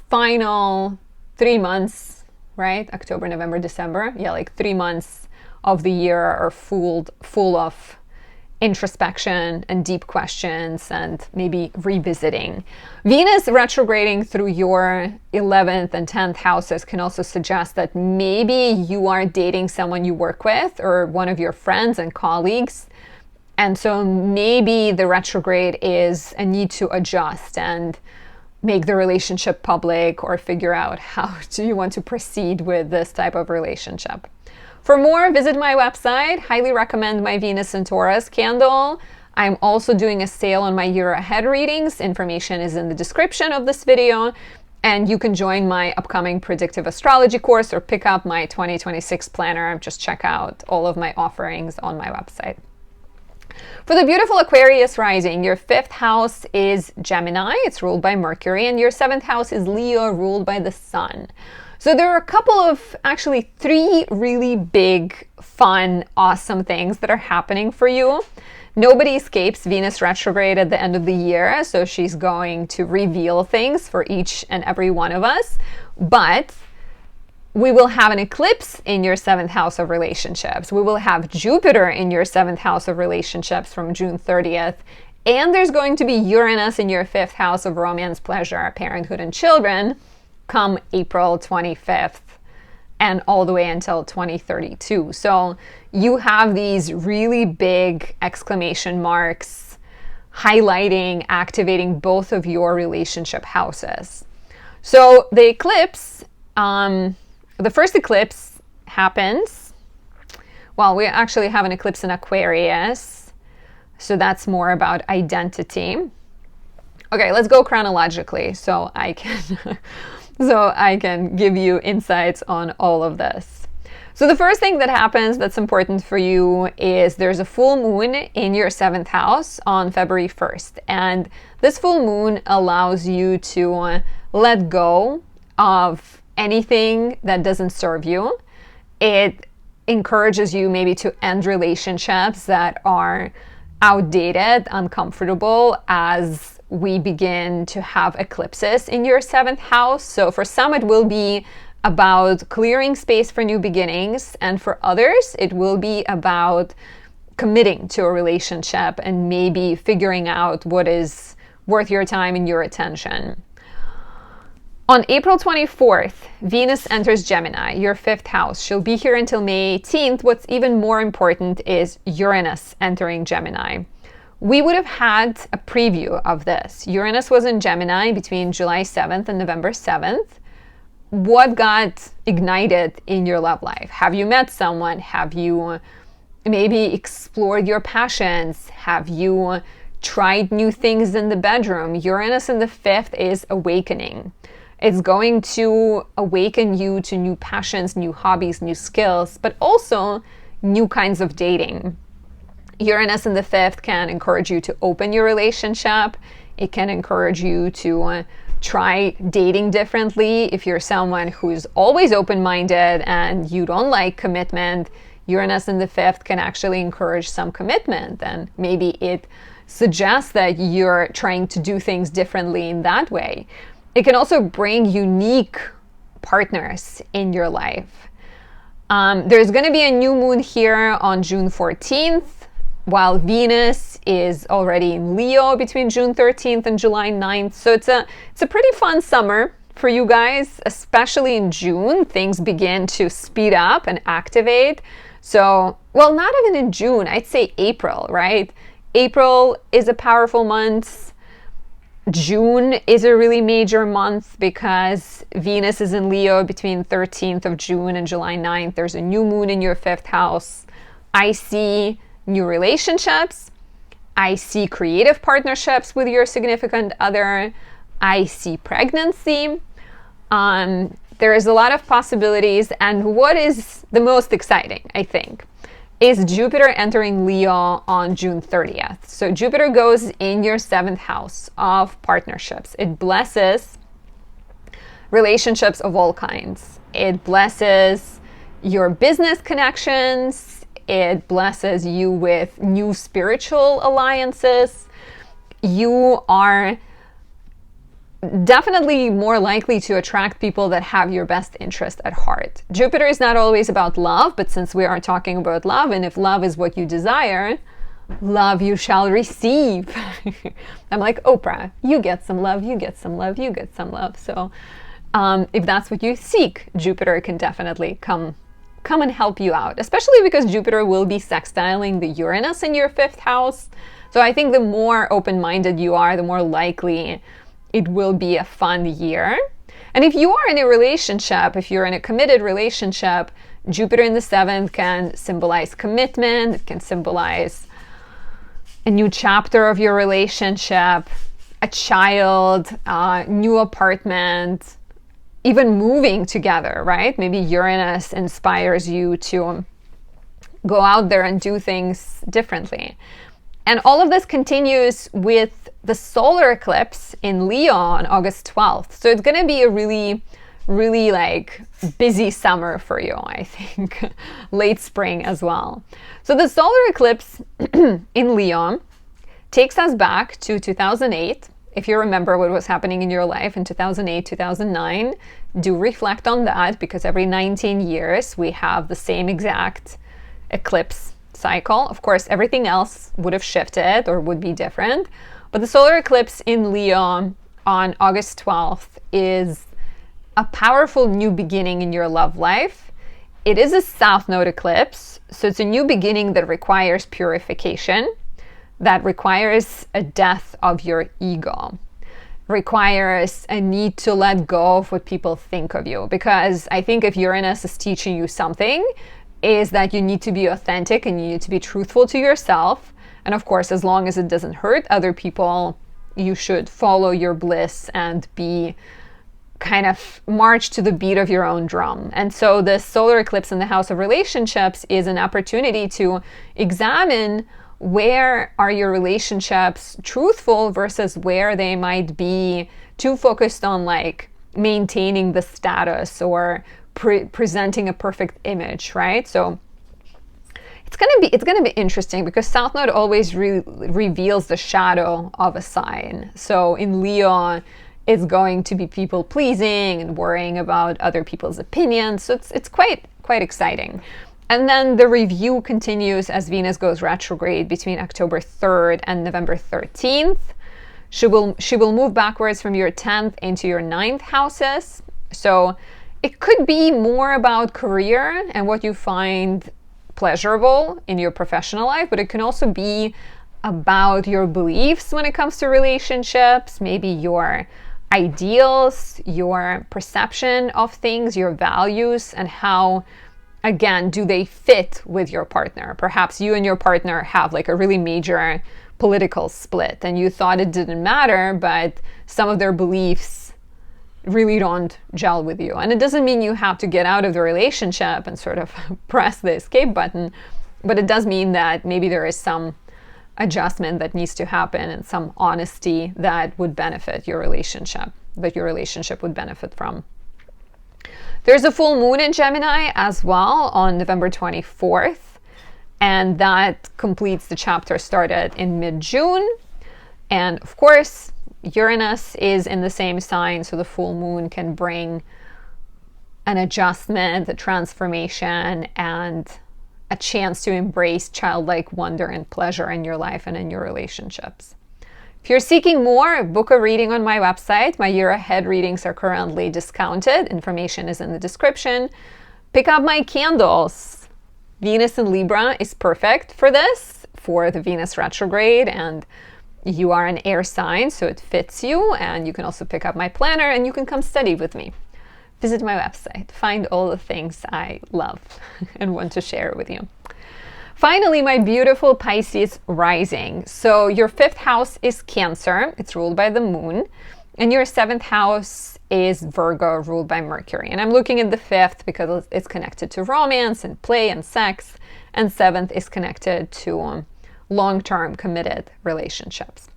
final 3 months, right? October, November, December. Yeah, like 3 months of the year are full of introspection and deep questions and maybe revisiting. Venus retrograding through your 11th and 10th houses can also suggest that maybe you are dating someone you work with or one of your friends and colleagues. And so maybe the retrograde is a need to adjust and make the relationship public or figure out how do you want to proceed with this type of relationship. For more, visit my website. Highly recommend my Venus and Taurus candle. I'm also doing a sale on my year ahead readings. Information is in the description of this video. And you can join my upcoming predictive astrology course or pick up my 2026 planner. Just check out all of my offerings on my website. For the beautiful Aquarius rising, your 5th house is Gemini. It's ruled by Mercury. And your 7th house is Leo, ruled by the Sun. So there are a couple of, actually 3 really big, fun, awesome things that are happening for you. Nobody escapes Venus retrograde at the end of the year. So she's going to reveal things for each and every one of us. But we will have an eclipse in your 7th house of relationships. We will have Jupiter in your 7th house of relationships from June 30th. And there's going to be Uranus in your 5th house of romance, pleasure, parenthood, and children come April 25th and all the way until 2032. So you have these really big exclamation marks highlighting, activating both of your relationship houses. So the eclipse, the first eclipse happens Well, we actually have an eclipse in Aquarius, so that's more about identity. Okay, let's go chronologically so I can give you insights on all of this. So the first thing that happens that's important for you is there's a full moon in your 7th house on February 1st. And this full moon allows you to let go of anything that doesn't serve you. It encourages you maybe to end relationships that are outdated, uncomfortable, as we begin to have eclipses in your 7th house. So for some, it will be about clearing space for new beginnings. And for others, it will be about committing to a relationship and maybe figuring out what is worth your time and your attention. On April 24th, Venus enters Gemini, your 5th house. She'll be here until May 18th. What's even more important is Uranus entering Gemini. We would have had a preview of this. Uranus was in Gemini between July 7th and November 7th. What got ignited in your love life? Have you met someone? Have you maybe explored your passions? Have you tried new things in the bedroom? Uranus in the 5th is awakening. It's going to awaken you to new passions, new hobbies, new skills, but also new kinds of dating. Uranus in the 5th can encourage you to open your relationship. It can encourage you to try dating differently. If you're someone who's always open-minded and you don't like commitment, Uranus in the 5th can actually encourage some commitment. And maybe it suggests that you're trying to do things differently in that way. It can also bring unique partners in your life. There's going to be a new moon here on June 14th, while Venus is already in Leo between June 13th and July 9th. So it's a pretty fun summer for you guys, especially in June. Things begin to speed up and activate. So, well, not even in June, I'd say April, right? April is a powerful month. June is a really major month because Venus is in Leo between 13th of June and July 9th. There's a new moon in your 5th house. I see new relationships. I see creative partnerships with your significant other. I see pregnancy. There is a lot of possibilities. And what is the most exciting, I think, is Jupiter entering Leo on June 30th. So Jupiter goes in your 7th house of partnerships. It blesses relationships of all kinds. It blesses your business connections. It blesses you with new spiritual alliances. You are definitely more likely to attract people that have your best interest at heart. Jupiter is not always about love, but since we are talking about love, and if love is what you desire, love you shall receive. I'm like Oprah, you get some love, you get some love, you get some love. So if that's what you seek, Jupiter can definitely come and help you out, especially because Jupiter will be sextiling the Uranus in your 5th house. So I think the more open-minded you are, the more likely it will be a fun year. And if you are in a relationship, if you're in a committed relationship, Jupiter in the 7th can symbolize commitment. It can symbolize a new chapter of your relationship, a child, a new apartment, even moving together, right? Maybe Uranus inspires you to go out there and do things differently. And all of this continues with the solar eclipse in Leo on August 12th. So it's going to be a really, really like busy summer for you, I think. Late spring as well. So the solar eclipse in Leo takes us back to 2008. If you remember what was happening in your life in 2008, 2009, do reflect on that, because every 19 years we have the same exact eclipse cycle. Of course, everything else would have shifted or would be different. But the solar eclipse in Leo on August 12th is a powerful new beginning in your love life. It is a south node eclipse, so it's a new beginning that requires purification, that requires a death of your ego, requires a need to let go of what people think of you. Because I think if Uranus is teaching you something, is that you need to be authentic and you need to be truthful to yourself. And of course, as long as it doesn't hurt other people, you should follow your bliss and be kind of march to the beat of your own drum. And so this solar eclipse in the house of relationships is an opportunity to examine where are your relationships truthful versus where they might be too focused on like maintaining the status or presenting a perfect image, right? So it's gonna be interesting because South Node always reveals the shadow of a sign. So in Leo, it's going to be people pleasing and worrying about other people's opinions. So it's quite exciting. And then the review continues as Venus goes retrograde between October 3rd and November 13th. She will move backwards from your 10th into your 9th houses. So it could be more about career and what you find pleasurable in your professional life, but it can also be about your beliefs when it comes to relationships, maybe your ideals, your perception of things, your values, and how, again, do they fit with your partner? Perhaps you and your partner have like a really major political split and you thought it didn't matter, but some of their beliefs really don't gel with you. And it doesn't mean you have to get out of the relationship and sort of press the escape button, but it does mean that maybe there is some adjustment that needs to happen and some honesty that would benefit your relationship, that your relationship would benefit from. There's a full moon in Gemini as well on November 24th, and that completes the chapter started in mid-June. And of course, Uranus is in the same sign, so the full moon can bring an adjustment, a transformation, and a chance to embrace childlike wonder and pleasure in your life and in your relationships. If you're seeking more, book a reading on my website. My year ahead readings are currently discounted. Information is in the description. Pick up my candles. Venus in Libra is perfect for this, for the Venus retrograde, and you are an air sign, so it fits you. And you can also pick up my planner and you can come study with me. Visit my website, find all the things I love and want to share with you. Finally, my beautiful Pisces rising. So your 5th house is Cancer. It's ruled by the moon. And your 7th house is Virgo, ruled by Mercury. And I'm looking at the 5th because it's connected to romance and play and sex. And 7th is connected to long-term committed relationships.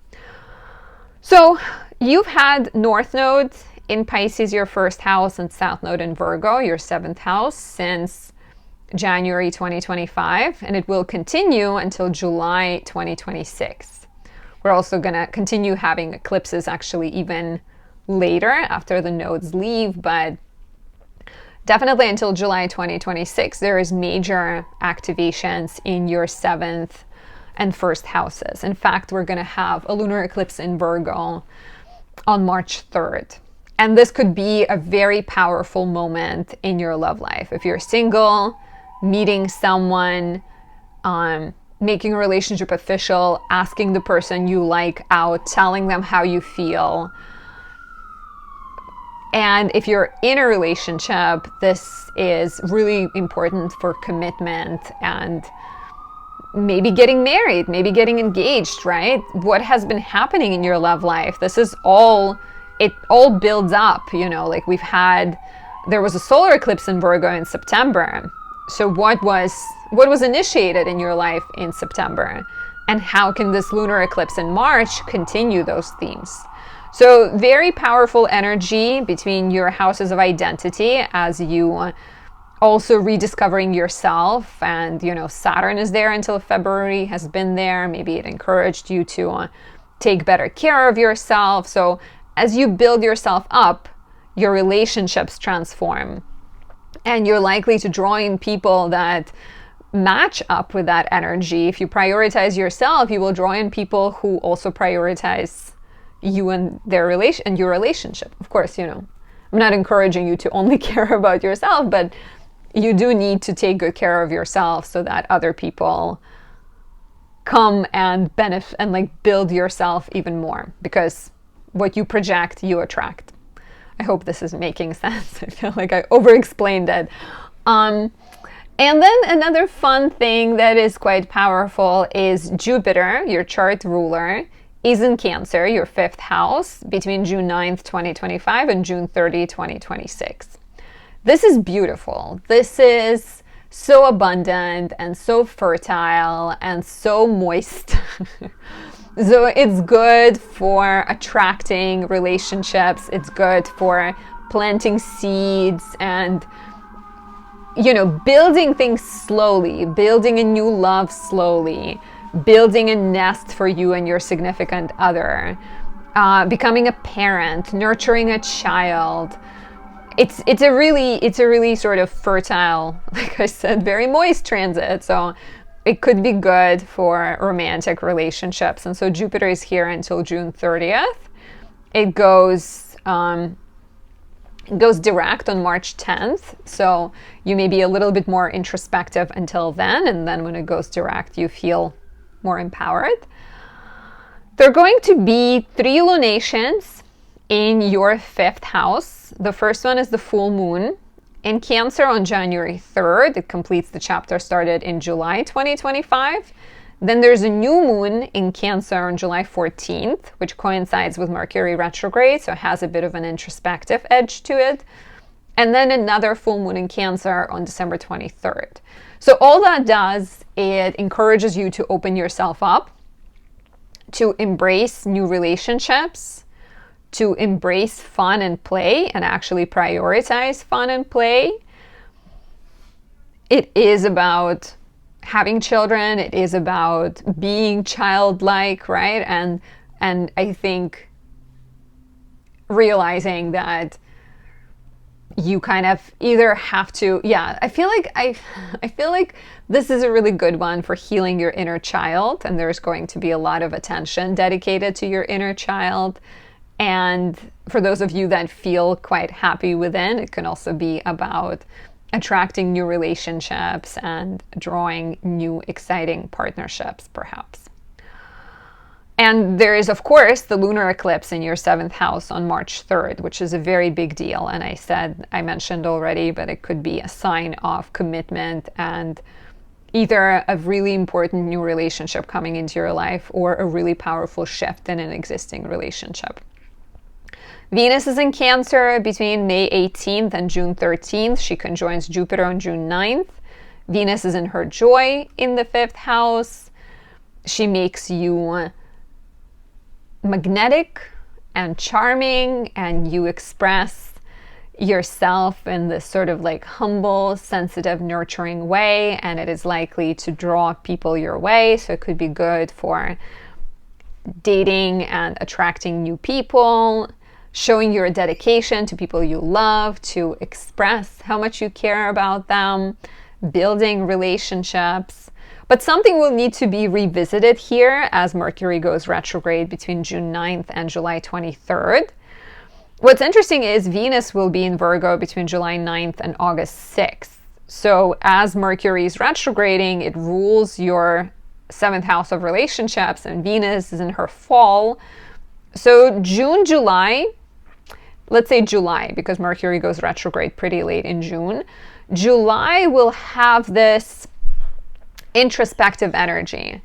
So you've had North Node in Pisces, your 1st house, and South Node in Virgo, your 7th house, since January 2025, and it will continue until July 2026. We're also going to continue having eclipses actually even later after the nodes leave, but definitely until July 2026, there is major activations in your 7th and 1st houses. In fact, we're going to have a lunar eclipse in Virgo on March 3rd. And this could be a very powerful moment in your love life. If you're single, meeting someone, making a relationship official, asking the person you like out, telling them how you feel. And if you're in a relationship, this is really important for commitment and maybe getting married, maybe getting engaged, right? What has been happening in your love life? This is all, it all builds up, you know, like there was a solar eclipse in Virgo in September. So what was initiated in your life in September? And how can this lunar eclipse in March continue those themes? So very powerful energy between your houses of identity as you also rediscovering yourself. And, you know, Saturn is there until February, has been there. Maybe it encouraged you to take better care of yourself. So as you build yourself up, your relationships transform. And you're likely to draw in people that match up with that energy. If you prioritize yourself, you will draw in people who also prioritize you and your relationship. Of course, you know, I'm not encouraging you to only care about yourself, but you do need to take good care of yourself so that other people come and benefit and like build yourself even more, because what you project, you attract. I hope this is making sense. I feel like I over-explained it. And then another fun thing that is quite powerful is Jupiter, your chart ruler, is in Cancer, your 5th house, between June 9th, 2025 and June 30, 2026. This is beautiful. This is so abundant and so fertile and so moist. So it's good for attracting relationships. It's good for planting seeds and, you know, building things slowly, building a new love slowly, building a nest for you and your significant other, becoming a parent, nurturing a child. It's a really sort of fertile, like I said, very moist transit. So it could be good for romantic relationships. And so Jupiter is here until June 30th. It goes direct on March 10th. So you may be a little bit more introspective until then. And then when it goes direct, you feel more empowered. There are going to be 3 lunations in your 5th house. The first one is the full moon in Cancer on January 3rd. It completes the chapter started in July 2025. Then there's a new moon in Cancer on July 14th, which coincides with Mercury retrograde, so it has a bit of an introspective edge to it. And then another full moon in Cancer on December 23rd. So all that does, it encourages you to open yourself up, to embrace new relationships, to embrace fun and play, and actually prioritize fun and play. It is about having children. It is about being childlike, right? And I think realizing that you kind of either have to, I feel like this is a really good one for healing your inner child, and there's going to be a lot of attention dedicated to your inner child. And for those of you that feel quite happy within, it can also be about attracting new relationships and drawing new exciting partnerships, perhaps. And there is, of course, the lunar eclipse in your 7th house on March 3rd, which is a very big deal. And I mentioned already, but it could be a sign of commitment and either a really important new relationship coming into your life or a really powerful shift in an existing relationship. Venus is in Cancer between May 18th and June 13th. She conjoins Jupiter on June 9th. Venus is in her joy in the 5th house. She makes you magnetic and charming, and you express yourself in this sort of like humble, sensitive, nurturing way, and it is likely to draw people your way. So it could be good for dating and attracting new people, showing your dedication to people you love, to express how much you care about them, building relationships. But something will need to be revisited here as Mercury goes retrograde between June 9th and July 23rd. What's interesting is Venus will be in Virgo between July 9th and August 6th. So as Mercury is retrograding, it rules your 7th house of relationships, and Venus is in her fall. So June, July, let's say July, because Mercury goes retrograde pretty late in June. July will have this introspective energy.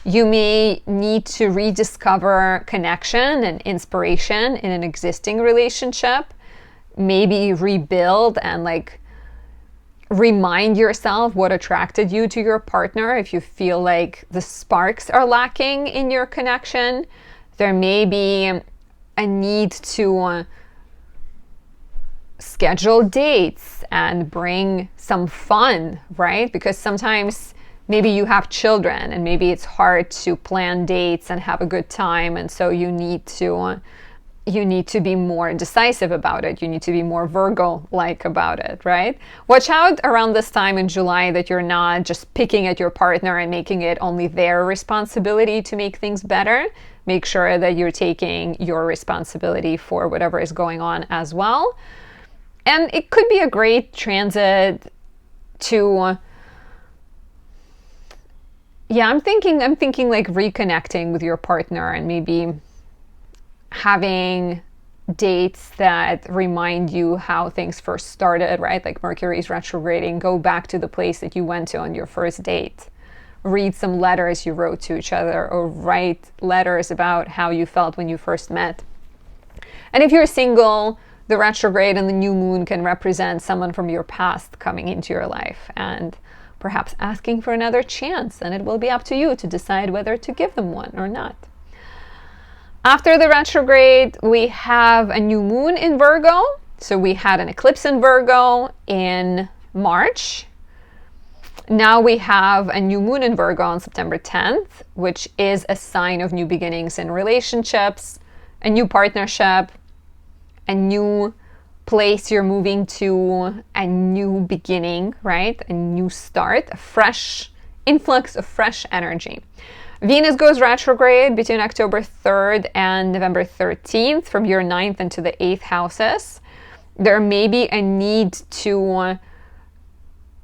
You may need to rediscover connection and inspiration in an existing relationship, maybe rebuild and like remind yourself what attracted you to your partner. If you feel like the sparks are lacking in your connection, there may be a need to schedule dates and bring some fun, right? Because sometimes maybe you have children and maybe it's hard to plan dates and have a good time, and so you need to be more decisive about it. You need to be more Virgo-like about it, right? Watch out around this time in July that you're not just picking at your partner and making it only their responsibility to make things better. Make sure that you're taking your responsibility for whatever is going on as well. And it could be a great transit to, I'm thinking like reconnecting with your partner and maybe having dates that remind you how things first started, right? Like Mercury's retrograding. Go back to the place that you went to on your first date. Read some letters you wrote to each other, or write letters about how you felt when you first met. And if you're single, the retrograde and the new moon can represent someone from your past coming into your life and perhaps asking for another chance. And it will be up to you to decide whether to give them one or not. After the retrograde, we have a new moon in Virgo. So we had an eclipse in Virgo in March. Now we have a new moon in Virgo on September 10th, which is a sign of new beginnings in relationships, a new partnership, a new place you're moving to, a new beginning, right? A new start, a fresh influx of fresh energy. Venus goes retrograde between October 3rd and November 13th from your 9th into the 8th houses. There may be a need to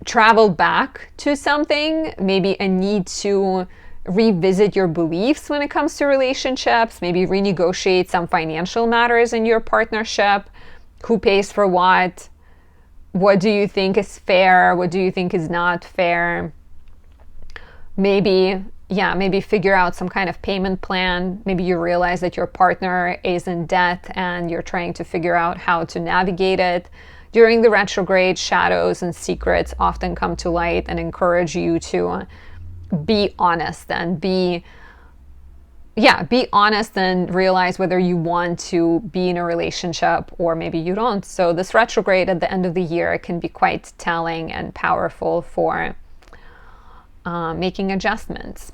travel back to something, maybe a need to revisit your beliefs when it comes to relationships, maybe renegotiate some financial matters in your partnership. Who pays for what? What do you think is fair? What do you think is not fair? Maybe figure out some kind of payment plan. Maybe you realize that your partner is in debt and you're trying to figure out how to navigate it. During the retrograde, shadows and secrets often come to light and encourage you to be honest and be honest and realize whether you want to be in a relationship or maybe you don't. So this retrograde at the end of the year can be quite telling and powerful for making adjustments.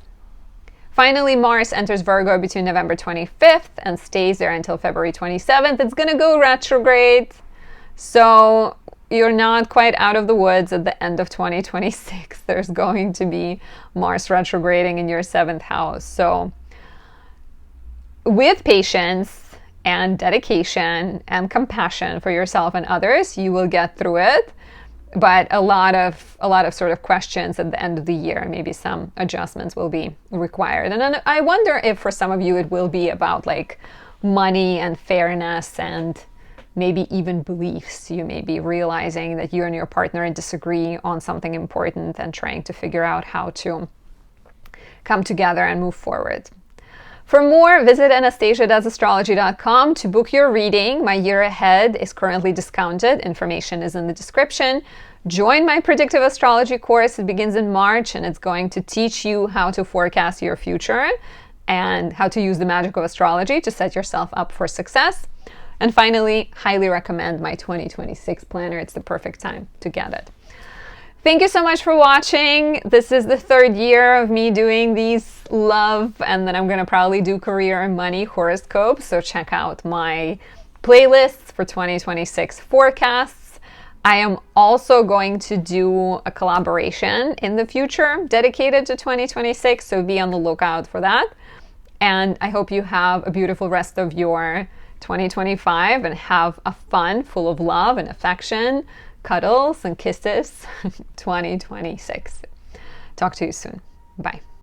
Finally, Mars enters Virgo between November 25th and stays there until February 27th. It's going to go retrograde. So you're not quite out of the woods at the end of 2026. There's going to be Mars retrograding in your 7th house. So with patience and dedication and compassion for yourself and others, you will get through it. But a lot of sort of questions at the end of the year, maybe some adjustments will be required. And then I wonder if for some of you it will be about like money and fairness and maybe even beliefs. You may be realizing that you and your partner disagree on something important and trying to figure out how to come together and move forward. For more, visit anastasiadoesastrology.com to book your reading. My year ahead is currently discounted. Information is in the description. Join my predictive astrology course. It begins in March and it's going to teach you how to forecast your future and how to use the magic of astrology to set yourself up for success. And finally, highly recommend my 2026 planner. It's the perfect time to get it. Thank you so much for watching. This is the 3rd year of me doing these love, and then I'm going to probably do career and money horoscopes. So check out my playlists for 2026 forecasts. I am also going to do a collaboration in the future dedicated to 2026. So be on the lookout for that. And I hope you have a beautiful rest of your 2025 and have a fun, full of love and affection, cuddles and kisses 2026. Talk to you soon. Bye.